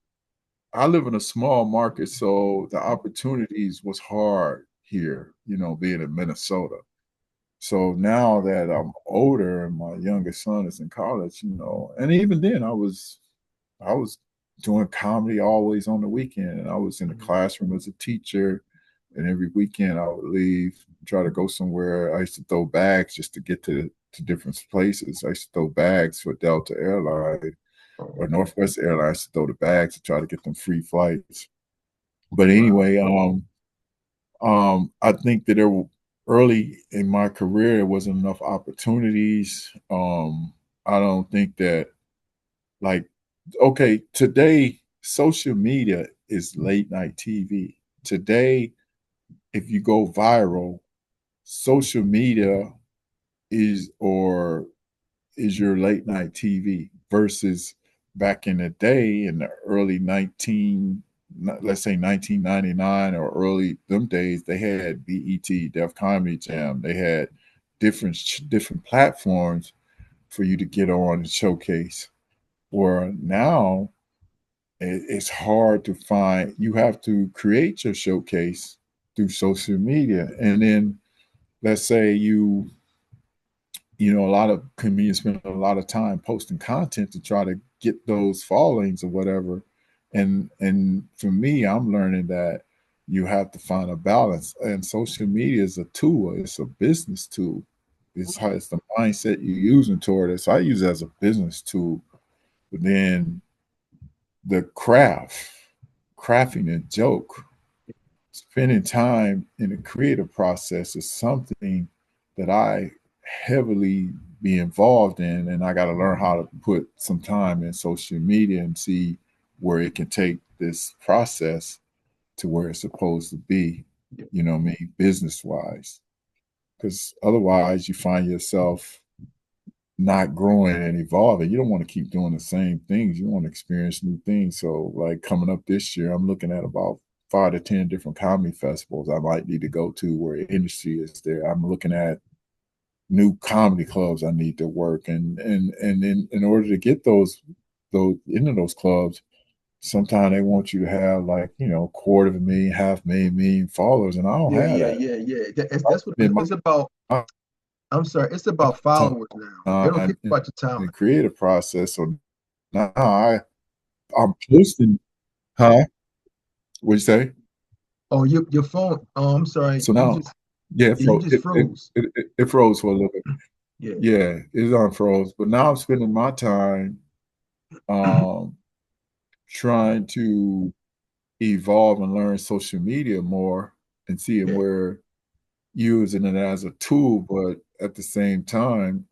I live in a small market, so the opportunities was hard here. Being in Minnesota. So now that I'm older and my youngest son is in college, and even then I was doing comedy always on the weekend, and I was in the Mhm. classroom as a teacher, and every weekend I would leave, try to go somewhere. I used to throw bags just to get to different places. I used to throw bags for Delta Airlines Oh, or Northwest Airlines to throw the bags to try to get them free flights. But wow. anyway, I think that early in my career there wasn't enough opportunities. I don't think that like okay, today social media is late night TV. Today, if you go viral, social media or is your late night TV versus back in the day in the early 19 let's say 1999 or early them days they had BET Def Comedy Jam, they had different platforms for you to get on and showcase, where now it's hard to find. You have to create your showcase through social media, and then let's say a lot of comedians spend a lot of time posting content to try to get those followings or whatever. And for me, I'm learning that you have to find a balance. And social media is a tool, it's a business tool. It's the mindset you're using toward it. So I use it as a business tool. But then the crafting and joke, spending time in the creative process is something that I heavily be involved in, and I got to learn how to put some time in social media and see where it can take this process to where it's supposed to be, Yeah. business wise. Because otherwise, you find yourself not growing and evolving. You don't want to keep doing the same things. You want to experience new things. So, like coming up this year, I'm looking at about 5 to 10 different comedy festivals I might need to go to where industry is there. I'm looking at new comedy clubs I need to work, and in order to get those into those clubs, sometimes they want you to have like quarter of a million, half million followers, and I don't Yeah, have yeah, that. yeah, yeah. I That's what spend it's about. my I'm sorry, it's about followers now. They don't care time in about your the talent. creative process. So now I'm posting. Huh? What'd you say? Oh, your phone. Oh, I'm sorry. So now, yeah, Yeah, you just froze. it froze for a little bit. Yeah. Yeah, it's unfroze. But now I'm spending my time um, trying to evolve and learn social media more and seeing Yeah. where using it as a tool, but at the same time,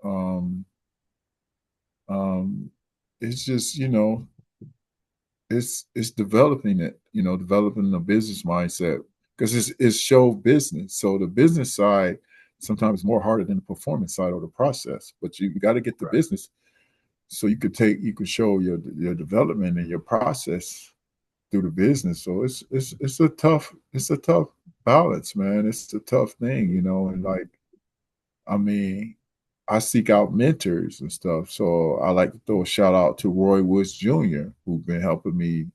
it's just, it's developing it, developing the business mindset, because it's show business. So the business side sometimes is more harder than the performance side of the process. But you got to get the Right. business so you could show your development and your process through the business. So it's a tough balance, man. It's a tough thing, and like, I mean, I seek out mentors and stuff. So I like to throw a shout out to Roy Woods Jr., who's been helping me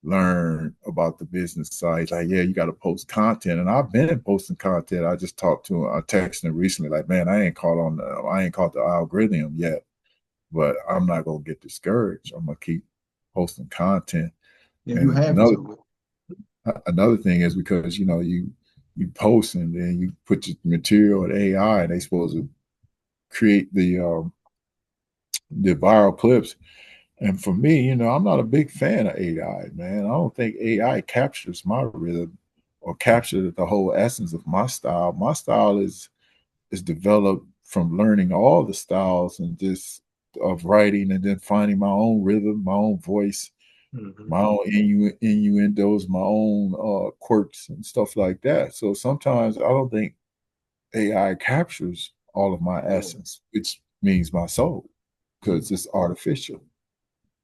learn about the business side. He's like, yeah, you got to post content. And I've been posting content. I just talked to him, I texted him recently, like, man, I ain't caught the algorithm yet, but I'm not gonna get discouraged. I'm gonna keep posting content. Yeah, you And have to. another thing is because you post and then you put your material in AI and they supposed to create the viral clips. And for me, I'm not a big fan of AI, man. I don't think AI captures my rhythm or captures the whole essence of my style. My style is developed from learning all the styles and just of writing, and then finding my own rhythm, my own voice, Mm-hmm. my own innuendos, my own quirks and stuff like that. So sometimes I don't think AI captures all of my Yeah. essence, which means my soul, because Mm-hmm. it's artificial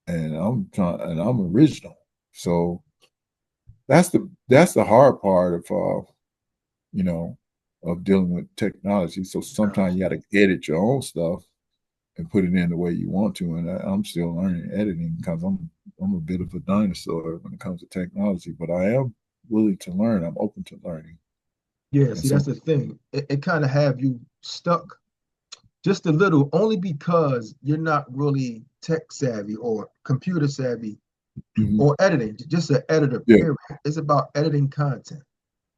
and I'm original. So that's the hard part you know of dealing with technology. So sometimes you got to edit your own stuff and put it in the way you want to. And I'm still learning editing because I'm a bit of a dinosaur when it comes to technology, but I am willing to learn. I'm open to learning. Yeah, And see, so, that's the thing. It kind of have you stuck just a little, only because you're not really tech savvy or computer savvy mhm, or editing, just an editor, yeah, period. It's about editing content,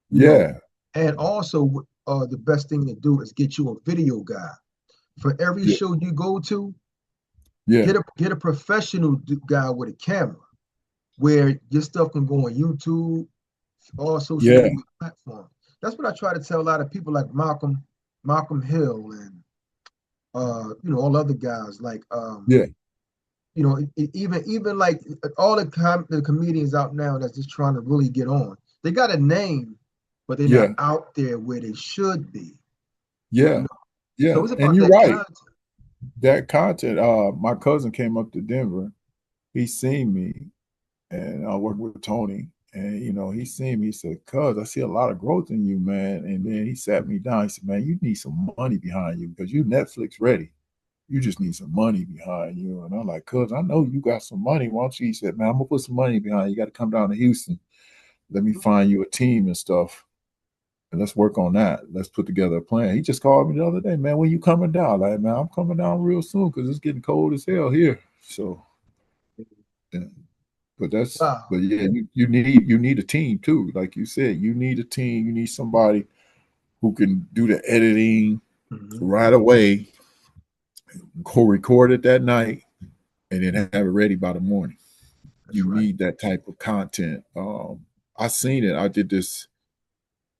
you know. yeah, And also, the best thing to do is get you a video guy. For every yeah, show you go to, yeah, get a professional guy with a camera where your stuff can go on YouTube, all social yeah, media platforms. That's what I try to tell a lot of people like Malcolm Hill, and all other guys like yeah, even like all the comedians out now that's just trying to really get on. They got a name, but they're not yeah, out there where they should be. You yeah, know, so yeah. it's And about you're that right. content. That content, my cousin came up to Denver. He seen me and I worked with Tony. And he seen me. He said, "Cuz, I see a lot of growth in you, man." And then he sat me down. He said, "Man, you need some money behind you because you Netflix ready. You just need some money behind you." And I'm like, "Cuz, I know you got some money. Why don't you?" He said, "Man, I'm gonna put some money behind you. You got to come down to Houston. Let me find you a team and stuff, and let's work on that. Let's put together a plan." He just called me the other day, "Man, when you coming down?" Like, "Man, I'm coming down real soon because it's getting cold as hell here." So, yeah. But Wow. yeah, you need a team too. Like you said, you need a team. You need somebody who can do the editing Mm-hmm. right away, go record it that night, and then have it ready by the morning. You That's right. need that type of content. I seen it. I did this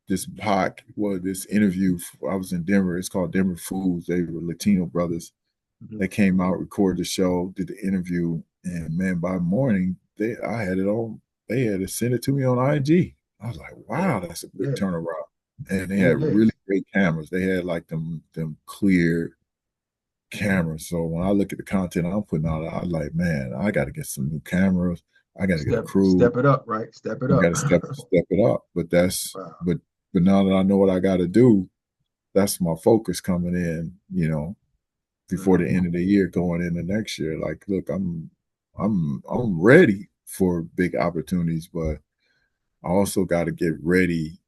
interview. I was in Denver. It's called Denver Foods. They were Latino brothers. Mm-hmm. They came out, recorded the show, did the interview, and man, by morning I had it on. They had to send it to me on IG. I was like, Yeah. wow, that's a quick Yeah. turnaround. And they It had really is. great cameras. They had like them clear cameras. So when I look at the content I'm putting out, I was like, man, I got to get some new cameras. I got to get a crew. Step it up, right? Step it I got up. to step it up. But Wow. but now that I know what I got to do, that's my focus coming in. Before the Mm-hmm. end of the year, going into next year. Like, look, I'm ready for big opportunities, but I also got to get ready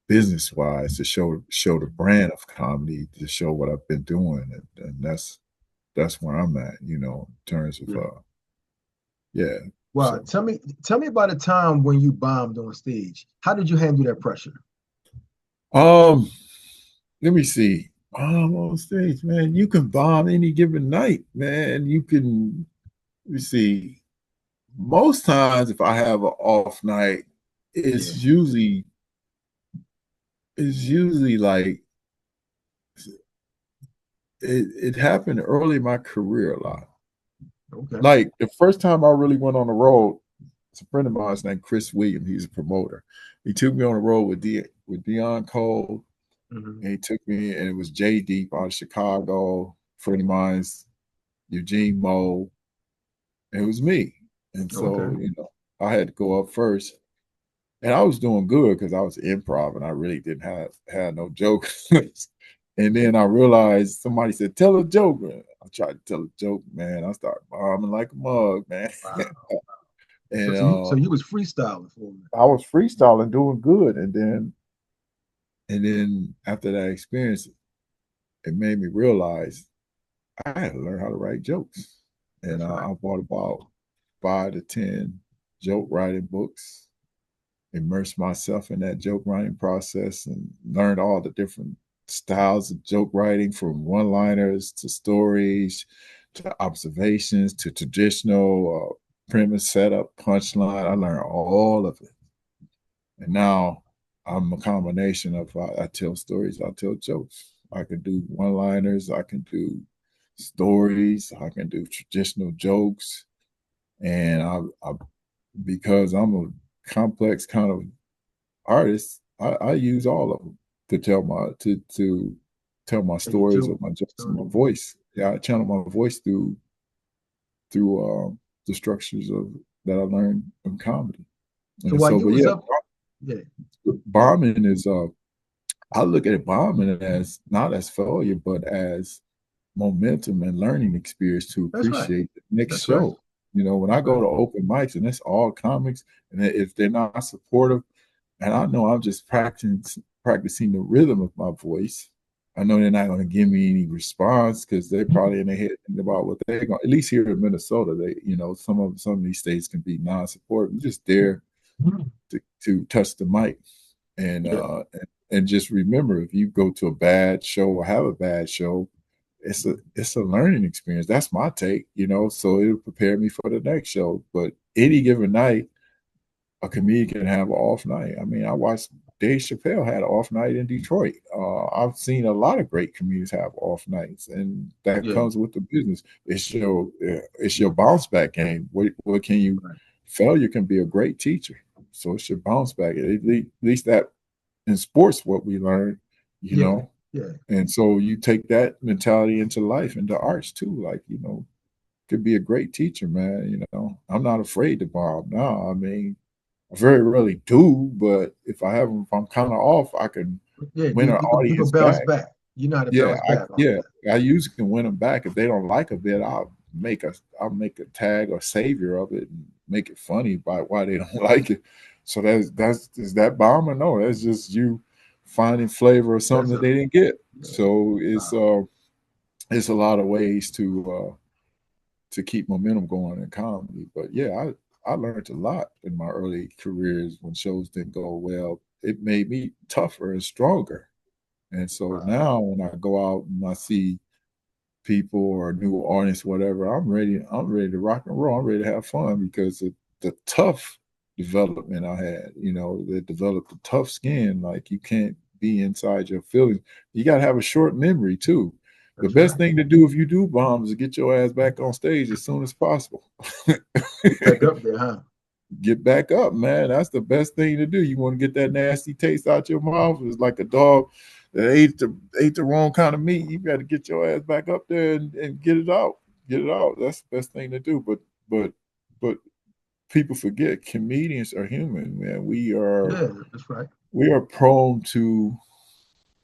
business wise to show the brand of comedy, to show what I've been doing, and that's where I'm at, in terms of Yeah. yeah. Wow. So Tell me about a time when you bombed on stage. How did you handle that pressure? um let me see. On stage, man, you can bomb any given night, man. Let me see. Most times if I have an off night, Yeah. it's usually it's usually like it happened early in my career a lot. Okay. Like the first time I really went on the road, it's a friend of mine named Chris Williams. He's a promoter. He took me on the road with Dion Cole, Hmm. and he took me, and it was J Deep out of Chicago. Friend of mine's Eugene Moe. It was me, and Okay. so I had to go up first, and I was doing good because I was improv, and I really didn't have no jokes. And then I realized somebody said, "Tell a joke." I tried to tell a joke, man. I started bombing like a mug, man. Wow. And So you was freestyling for me. I was freestyling, doing good, and then after that experience, it made me realize I had to learn how to write jokes. And That's right. I bought about 5 to 10 joke writing books, immersed myself in that joke writing process, and learned all the different styles of joke writing, from one-liners to stories to observations to traditional premise, setup, punchline. I learned all of it. And now I'm a combination of I tell stories, I tell jokes. I can do one-liners, I can do stories, I can do traditional jokes, and I because I'm a complex kind of artist, I use all of them to tell my And you stories or too. my jokes and So, my voice. Yeah, I channel my voice through the structures of that I learned in comedy. so And while so, you but was yeah, up, yeah, bombing is I look at bombing as not as failure, but as momentum and learning experience to that's right. appreciate the next That's right. show. When I That's go right. to open mics and it's all comics, and if they're not supportive, and I know I'm just practicing the rhythm of my voice. I know they're not going to give me any response because they're probably in their head thinking about what they're going. At least here in Minnesota, some of these states can be non-supportive. You're just there to touch the mic and Yeah. just remember, if you go to a bad show or have a bad show, it's a learning experience. That's my take. So it'll prepare me for the next show. But any given night, a comedian can have an off night. I mean, I watched Dave Chappelle had an off night in Detroit. I've seen a lot of great comedians have off nights, and that Yeah. comes with the business. It's your bounce back game. What can you? Right. Failure can be a great teacher. So it's your bounce back. At least that in sports, what we learn, you Yeah. know. Yeah. And so you take that mentality into life, into arts too. Like, could be a great teacher, man. I'm not afraid to bomb. No, I mean, I very rarely do, but if I'm kind of off, I can Yeah. win an You can audience bounce back. back. You know how to Yeah, bounce back off yeah, that. I usually can win them back. If they don't like a bit, I'll make a tag or savior of it and make it funny by why they don't like it. So that's is that bomb or no? That's just you finding flavor or something That's that a they didn't get. yeah. So Wow. it's a lot of ways to keep momentum going in comedy. But yeah, I learned a lot in my early careers when shows didn't go well. It made me tougher and stronger. And so Wow. now when I go out and I see people or new audience, whatever, I'm ready. I'm ready to rock and roll. I'm ready to have fun because of the tough development I had. That developed a tough skin. Like you can't be inside your feelings. You got to have a short memory too. The That's best right. thing to do if you do bomb is to get your ass back on stage as soon as possible. Get back up there, huh? Get back up, man. That's the best thing to do. You want to get that nasty taste out your mouth. It's like a dog that ate the wrong kind of meat. You got to get your ass back up there and get it out. Get it out. That's the best thing to do. But people forget comedians are human, man. Yeah, that's right. We are prone to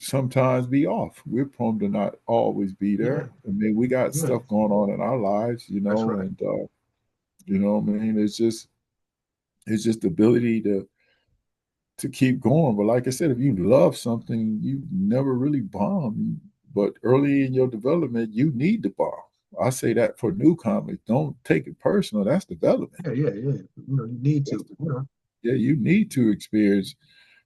sometimes be off. We're prone to not always be Yeah. there. I mean, we got Yeah. stuff going on in our lives, That's right. and I mean, it's just the ability to keep going. But like I said, if you love something, you never really bomb. But early in your development, you need to bomb. I say that for newcomers. Don't take it personal. That's development. Yeah, yeah, yeah. You need That's to. development. Yeah, you need to experience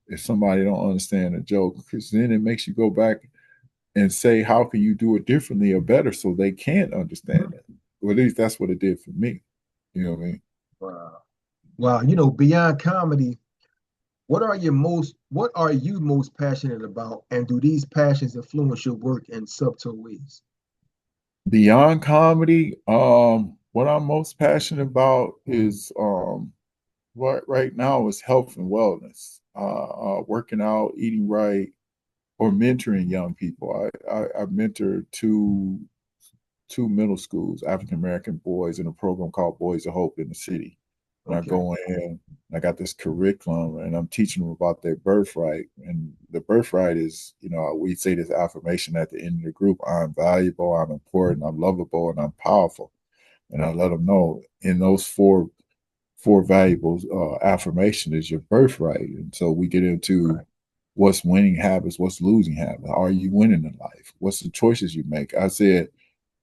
if somebody don't understand a joke, because then it makes you go back and say, how can you do it differently or better so they can't understand it? Well, at least that's what it did for me. You know what I mean? Wow. Wow. Beyond comedy, What are you most passionate about? And do these passions influence your work in subtle ways? Beyond comedy, what I'm most passionate about is right now is health and wellness, working out, eating right, or mentoring young people. I mentor two middle schools, African American boys, in a program called Boys of Hope in the city. And I Okay. go in, and I got this curriculum, and I'm teaching them about their birthright. And the birthright is, we say this affirmation at the end of the group: I'm valuable, I'm important, I'm lovable, and I'm powerful. And I let them know in those four valuable affirmation is your birthright. And so we get into Right. what's winning habits, what's losing habits. Are you winning in life? What's the choices you make?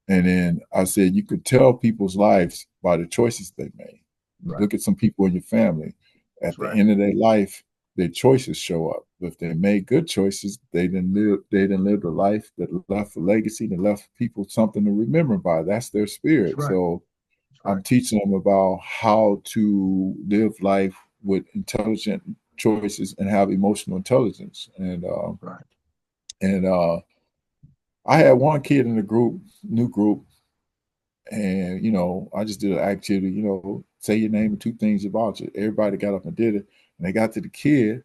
And then I said, you could tell people's lives by the choices they made. You Right. look at some people in your family. At That's the right. end of their life, their choices show up. If they made good choices, they didn't live a life that left a legacy, that left people something to remember by. That's their That's spirit. right. So That's I'm right. teaching them about how to live life with intelligent choices and have emotional intelligence. Right. And I had one kid in the group, new group, and I just did an activity. Say your name and two things about you. Everybody got up and did it, and they got to the kid,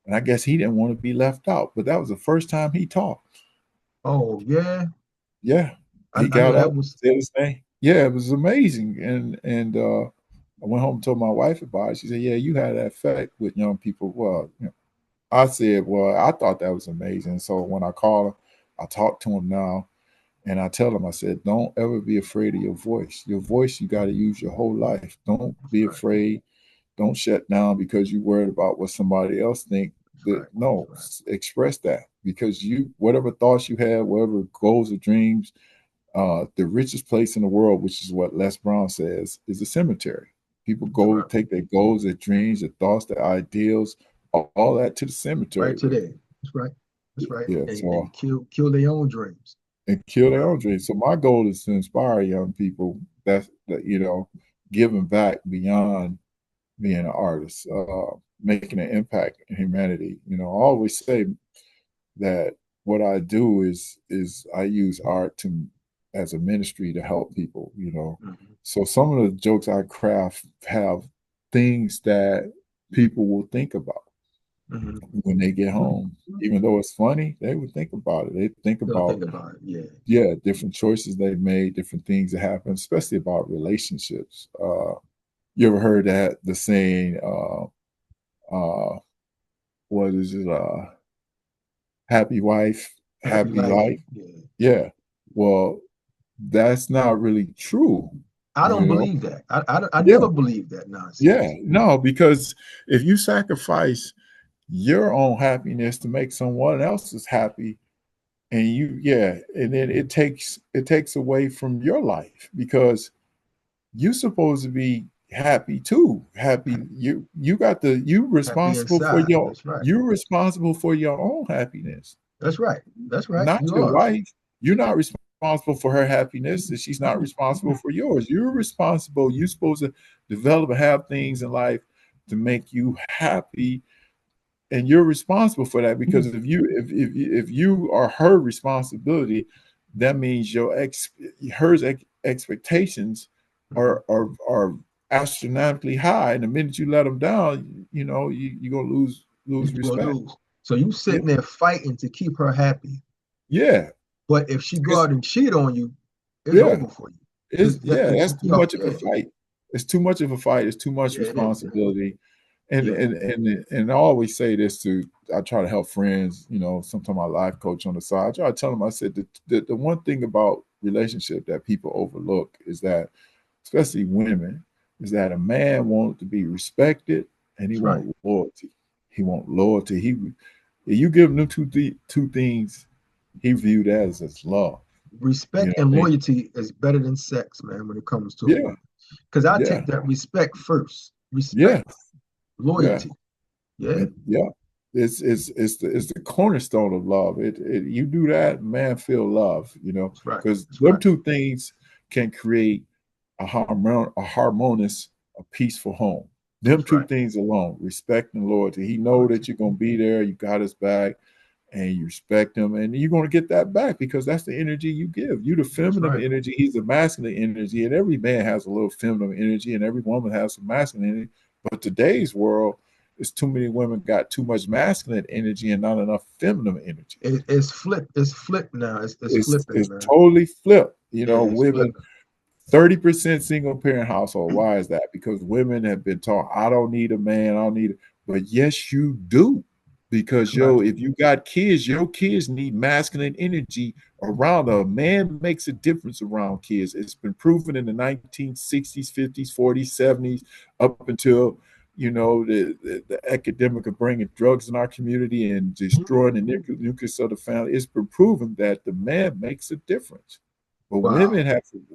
and I guess he didn't want to be left out. But that was the first time he talked. Oh yeah. Yeah, he I know got that up, was. said his name. Yeah, it was amazing, and I went home and told my wife about it. She said, "Yeah, you had that effect with young people." Well, I said, "Well, I thought that was amazing." So when I call him, I talk to him now, and I tell him, I said, "Don't ever be afraid of your voice. Your voice, you got to use your whole life. Don't That's be right. afraid. Don't shut down because you're worried about what somebody else think. That's That right. no, That's right. express that because whatever thoughts you have, whatever goals or dreams, the richest place in the world, which is what Les Brown says, is a cemetery. People That's go right. take their goals, their dreams, their thoughts, their ideals, all that to the cemetery Right with them. today. That's right. That's right. Yeah, so And kill their own dreams. and kill their Wow. own dreams. So my goal is to inspire young people that giving back beyond being an artist, making an impact in humanity. I always say that what I do is I use art to as a ministry to help people. Mhm. So some of the jokes I craft have things that people will think about Mhm. when they get home. Even though it's funny, they would think about it. They think They'll about, think about it. Yeah. yeah, different choices they've made, different things that happen, especially about relationships. You ever heard that the saying, what is it, happy wife, Happy happy life. life? Yeah. Yeah. Well, that's not really true, I you don't know? believe that. I Yeah, never believe that yeah, nonsense. no, because if you sacrifice your own happiness to make someone else's happy, and and then it takes away from your life because you're supposed to be happy too. Happy you Happy responsible for inside. your That's right. you're responsible for your own happiness, That's right. That's right. not You your are. wife. You're not responsible for her happiness, and she's not responsible for yours. You're responsible. You're supposed to develop and have things in life to make you happy, and you're responsible for that because if you are her responsibility, that means her expectations Mhm. are astronomically high, and the minute you let them down, you're gonna lose You're gonna respect. lose. So you Yeah, sitting there fighting to keep her happy. yeah, But if she go it's, out and cheat on you, it's yeah. over for you. It's yeah, If that's she, too yeah, much of a yeah, fight. It's too much of a fight. It's too much yeah, it is. responsibility. And Yeah, and and and I always say this to I try to help friends, sometimes my life coach on the side. I try to tell them, I said the one thing about relationship that people overlook is that, especially women, is that a man wants to be respected and he that's right. wants loyalty. He wants loyalty. If you give him them two things, he viewed that as love. You know Respect what and I mean? loyalty is better than sex, man, when it comes to a Yeah, woman. Because I yeah, take that respect first. yeah, Respect, yeah. loyalty. Yeah, Yeah, it's the cornerstone of love. You do that, man, feel love. that's right. Because That's them right. two things can create a harmonious, a peaceful home. Them That's two right. things alone, respect and loyalty. He know Loyalty. that you're gonna be there, you got his back, and you respect him, and you're gonna get that back because that's the energy you give. You the That's feminine right. energy, he's the masculine energy, and every man has a little feminine energy, and every woman has some masculine energy. But today's world, it's too many women got too much masculine energy and not enough feminine energy. It's flipped. It's flipped now. It's flipping, It's man. totally flipped. You Yeah, know, it's women flipping. 30% single parent household. Why is that? Because women have been taught, I don't need a man, I don't need it. But yes, you do. Because That's right. if you got kids, your kids need masculine energy around them. A man makes a difference around kids. It's been proven in the 1960s, 50s, 40s, 70s, up until the academic of bringing drugs in our community and destroying the nucleus of the family. It's been proven that the man makes a difference. But Wow.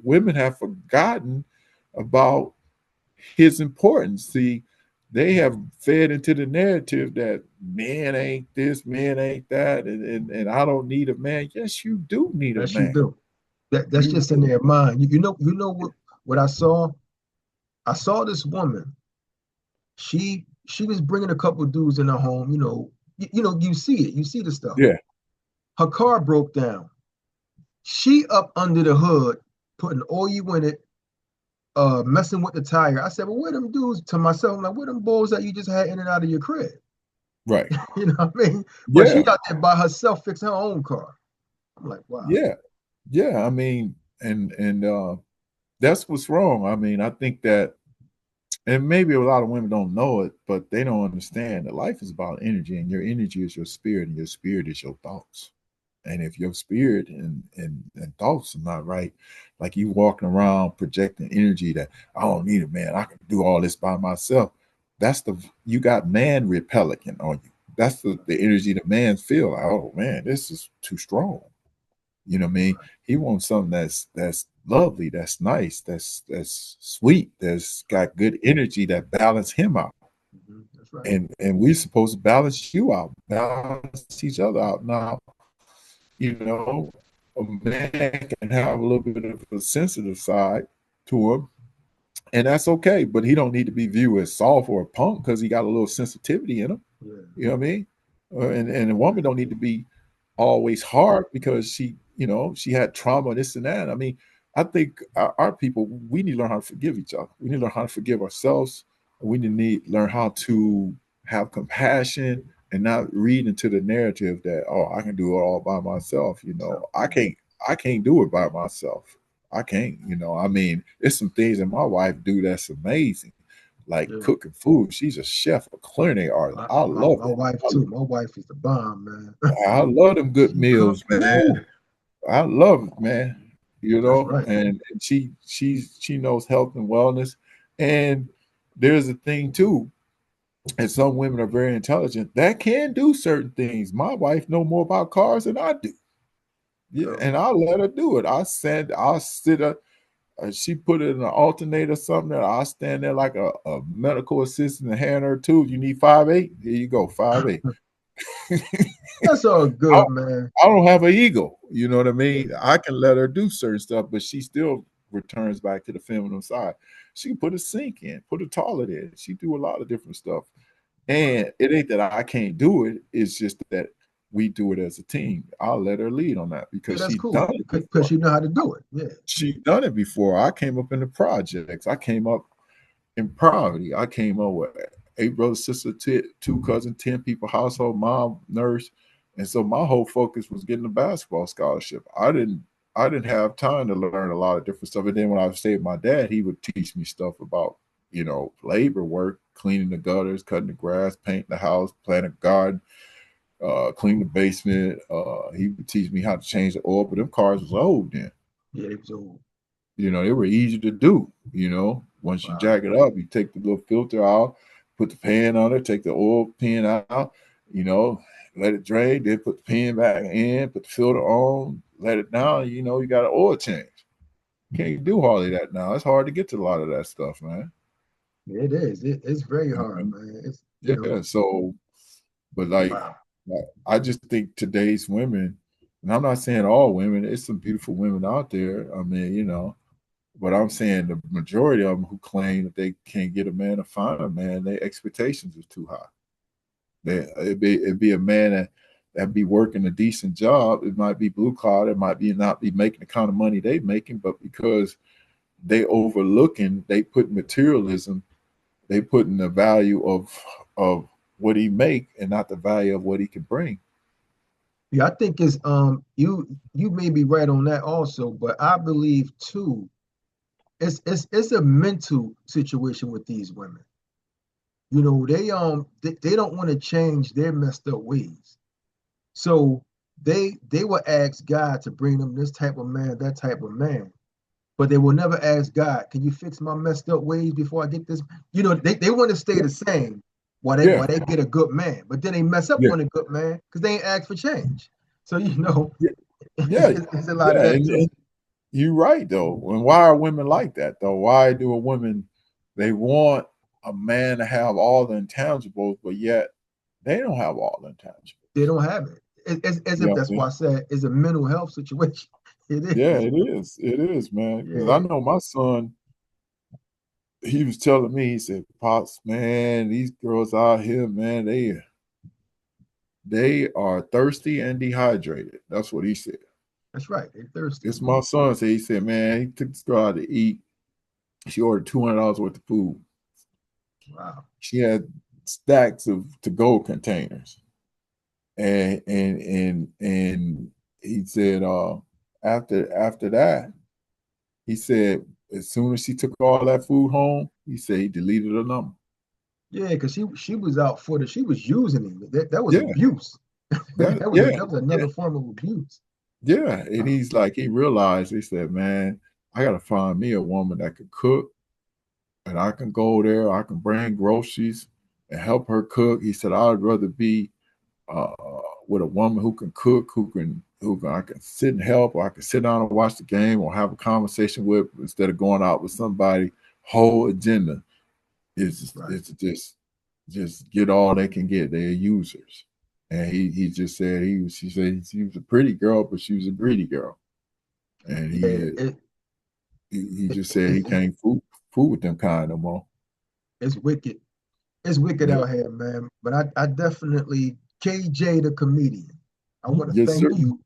women have forgotten about his importance. See, they have fed into the narrative that men ain't this, men ain't that, and I don't need a man. Yes, you do need a Yes, you man. do. That's You just in do. their mind. You know what I saw? I saw this woman. She was bringing a couple of dudes in her home. You see it. You see the stuff. Yeah, Her car broke down. She up under the hood, putting oil in it, messing with the tire. I said, well, where them dudes to myself? I'm like, where them boys that you just had in and out of your crib? right. You know what I mean? But she Yeah, out there by herself fixing her own car. I'm like, wow. yeah, yeah. I mean, and that's what's wrong. I mean, I think that, and maybe a lot of women don't know it, but they don't understand that life is about energy, and your energy is your spirit, and your spirit is your thoughts. And if your spirit and thoughts are not right, like you walking around projecting energy that I don't need a man, I can do all this by myself. That's you got man repelling on you. That's the energy that man feel like, oh man, this is too strong. You know what I mean? He wants something that's lovely, that's nice, that's sweet, that's got good energy that balance him out. That's right. And we're supposed to balance you out, balance each other out. Now, you know, a man can have a little bit of a sensitive side to him, and that's okay. But he don't need to be viewed as soft or a punk because he got a little sensitivity in him. Yeah. You know what I mean? And a woman don't need to be always hard because she had trauma, this and that. I mean, I think our people, we need to learn how to forgive each other. We need to learn how to forgive ourselves. We need to learn how to have compassion and not read into the narrative that, oh, I can do it all by myself. So, I can't do it by myself. I can't. I mean, it's some things that my wife do that's amazing, like yeah. cooking food. She's a chef, a culinary artist. My, I my, love my it. wife too. My wife is the bomb, man. I love them good She cook. meals, man. Woo. I love it, man. That's right. And she knows health and wellness. And there's a thing too, and some women are very intelligent that can do certain things. My wife know more about cars than I do. Yeah, So, and I'll let her do it. I'll sit her. She put it in an alternator or something. That I stand there like a medical assistant and hand her tools. You need 5'8"? Here you go, 5'8". that's all I, good, man. I don't have an ego. You know what I Yeah. mean? I can let her do certain stuff, but she still returns back to the feminine side. She can put a sink in, put a toilet in. She do a lot of different stuff. Right. And it ain't that I can't do it. It's just that we do it as a team. I'll let her lead on that Yeah, because that's she cool. done it Because before. you know how to do it. Yeah. She done it before. I came up in the projects. I came up in poverty. I came up with 8 brothers, sisters, two cousins, 10 people household, mom, nurse. And so my whole focus was getting a basketball scholarship. I didn't have time to learn a lot of different stuff. And then when I stayed with my dad, he would teach me stuff about, labor work, cleaning the gutters, cutting the grass, painting the house, planting a garden, clean the basement. He would teach me how to change the oil, but them cars was old then. Yeah, it was old. They were easy to do. Once you Wow. jack it up, you take the little filter out, put the pan on it, take the oil pan out, you know, let it drain, then put the pan back in, put the filter on, let it down, you got an oil change. You can't do hardly that now. It's hard to get to a lot of that stuff, man. Yeah, it is. It's very hard, man. Yeah. So, but wow. like, I just think today's women, and I'm not saying all women, it's some beautiful women out there. I mean, But I'm saying the majority of them who claim that they can't get a man to find a man, their expectations are too high. It'd be a man that be working a decent job. It might be blue collar. It might be not be making the kind of money they making, but because they put materialism, they put in the value of what he make and not the value of what he can bring. Yeah, I think it's you may be right on that also, but I believe too, it's a mental situation with these women. You know, they don't want to change their messed up ways. So they will ask God to bring them this type of man, that type of man. But they will never ask God, can you fix my messed up ways before I get this? You know, they want to stay the same while Yeah, they get a good man. But then they mess up yeah, on a good man because they ain't asked for change. So you know, yeah, yeah, it's a lot of yeah. that too. And you're right though. And why are women like that though? Why do a woman they want a man to have all the intangibles, but yet they don't have all the intangibles? They don't have it. It's as You if know that's what I why I mean? said it's a mental health situation. It Yeah, is. it is. It is, man. Because I Yeah, know my son, he was telling me, he said, Pops, man, these girls out here, man, they are thirsty and dehydrated. That's what he said. that's right. They're thirsty. It's my son said, he said, man, he took this girl out to eat. She ordered $200 worth of food. Wow. She had stacks of to-go containers. And he said, after that, he said, as soon as she took all that food home, he said he deleted her number. Yeah, because she was out for the she was using him. That was Yeah, abuse. that yeah, That was yeah, another form of abuse. yeah. And Wow. he's like, he realized, he said, man, I gotta find me a woman that can cook and I can go there, I can bring groceries and help her cook. He said, I'd rather be uh, with a woman who can cook, who I can sit and help, or I can sit down and watch the game, or have a conversation with instead of going out with somebody. Whole agenda Right. is to just get all they can get. They're users, and he just said she said she was a pretty girl, but she was a greedy girl, and Yeah, he it, just said he it can't fool with them kind no more. it's wicked. It's wicked Yeah. out here, man. But I definitely KJ the comedian. I want to Yes, sir. thank you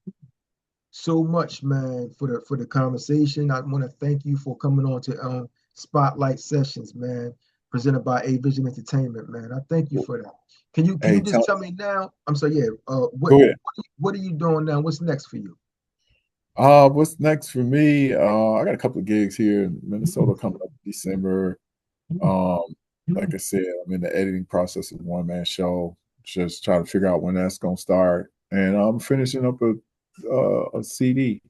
so much, man, for the conversation. I want to thank you for coming on to Spotlight Sessions, man, presented by A Vision Entertainment, man. I thank you for that. Can you Hey, just tell me now? I'm sorry, yeah. go ahead. What are you doing now? What's next for you? What's next for me? I got a couple of gigs here in Minnesota coming up in December. Um, like I said, I'm in the editing process of one man show. Just trying to figure out when that's gonna start, and I'm finishing up a CD,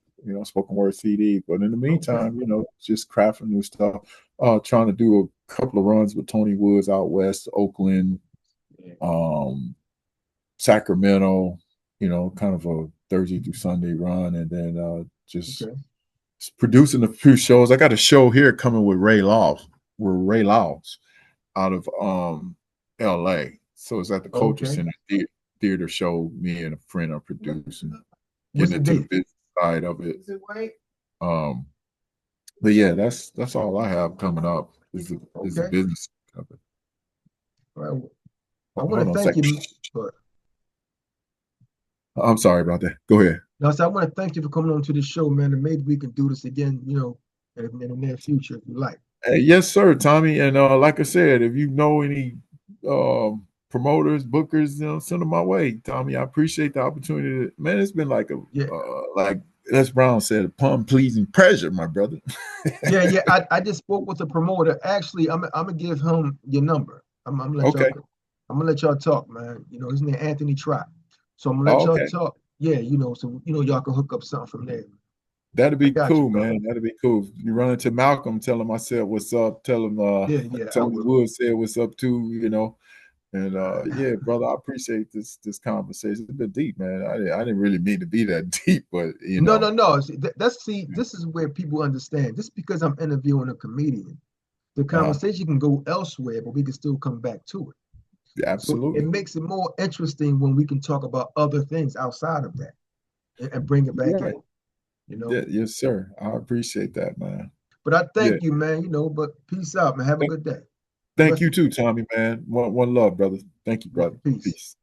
spoken word CD. But in the Okay, meantime, just crafting new stuff. Trying to do a couple of runs with Tony Woods out west, Oakland, yeah. um, Sacramento. Kind of a Thursday through Sunday run, and then just Okay, producing a few shows. I got a show here coming with Ray Laws out of LA. So it's at the Culture okay. Center theater show. Me and a friend are producing, What's getting the into the date? business side of it. Um, but yeah, that's all I have coming up is the Okay. business of it. All right. I want Hold to on a thank second. you for I'm sorry about that. Go ahead. now. So I want to thank you for coming on to the show, man. And maybe we can do this again, in the near future if you like. Hey, yes, sir, Tommy. And like I said, if you know any promoters, bookers, send them my way, Tommy. I appreciate the opportunity. Man, it's been like Yeah, like Les Brown said, a pun pleasing pleasure, my brother. yeah. I just spoke with the promoter. Actually, I'm gonna give him your number. I'm gonna let y'all. Okay. I'm gonna let y'all talk, man. His name Anthony Trott. So I'm gonna let Oh, y'all okay. talk. Yeah, so y'all can hook up something from there. That'd I be got you, cool, bro. man. That'd be cool. You run into Malcolm, tell him I said what's up. Tell him Yeah, I Tony will. Wood said what's up too. And Uh, yeah, brother, I appreciate this conversation. It's been deep, man. I didn't really mean to be that deep, but no. See, this is where people understand. Just because I'm interviewing a comedian, the uh, conversation can go elsewhere, but we can still come back to it. So it absolutely. makes it more interesting when we can talk about other things outside of that and bring it back You're right. in. You know. Yeah, yes, sir. I appreciate that, man. But I Yeah. thank you, man. But peace out, man. Have a good day. Thank you Blessings. too, Tommy, man. One love, brother. Thank you, brother. Peace. Peace.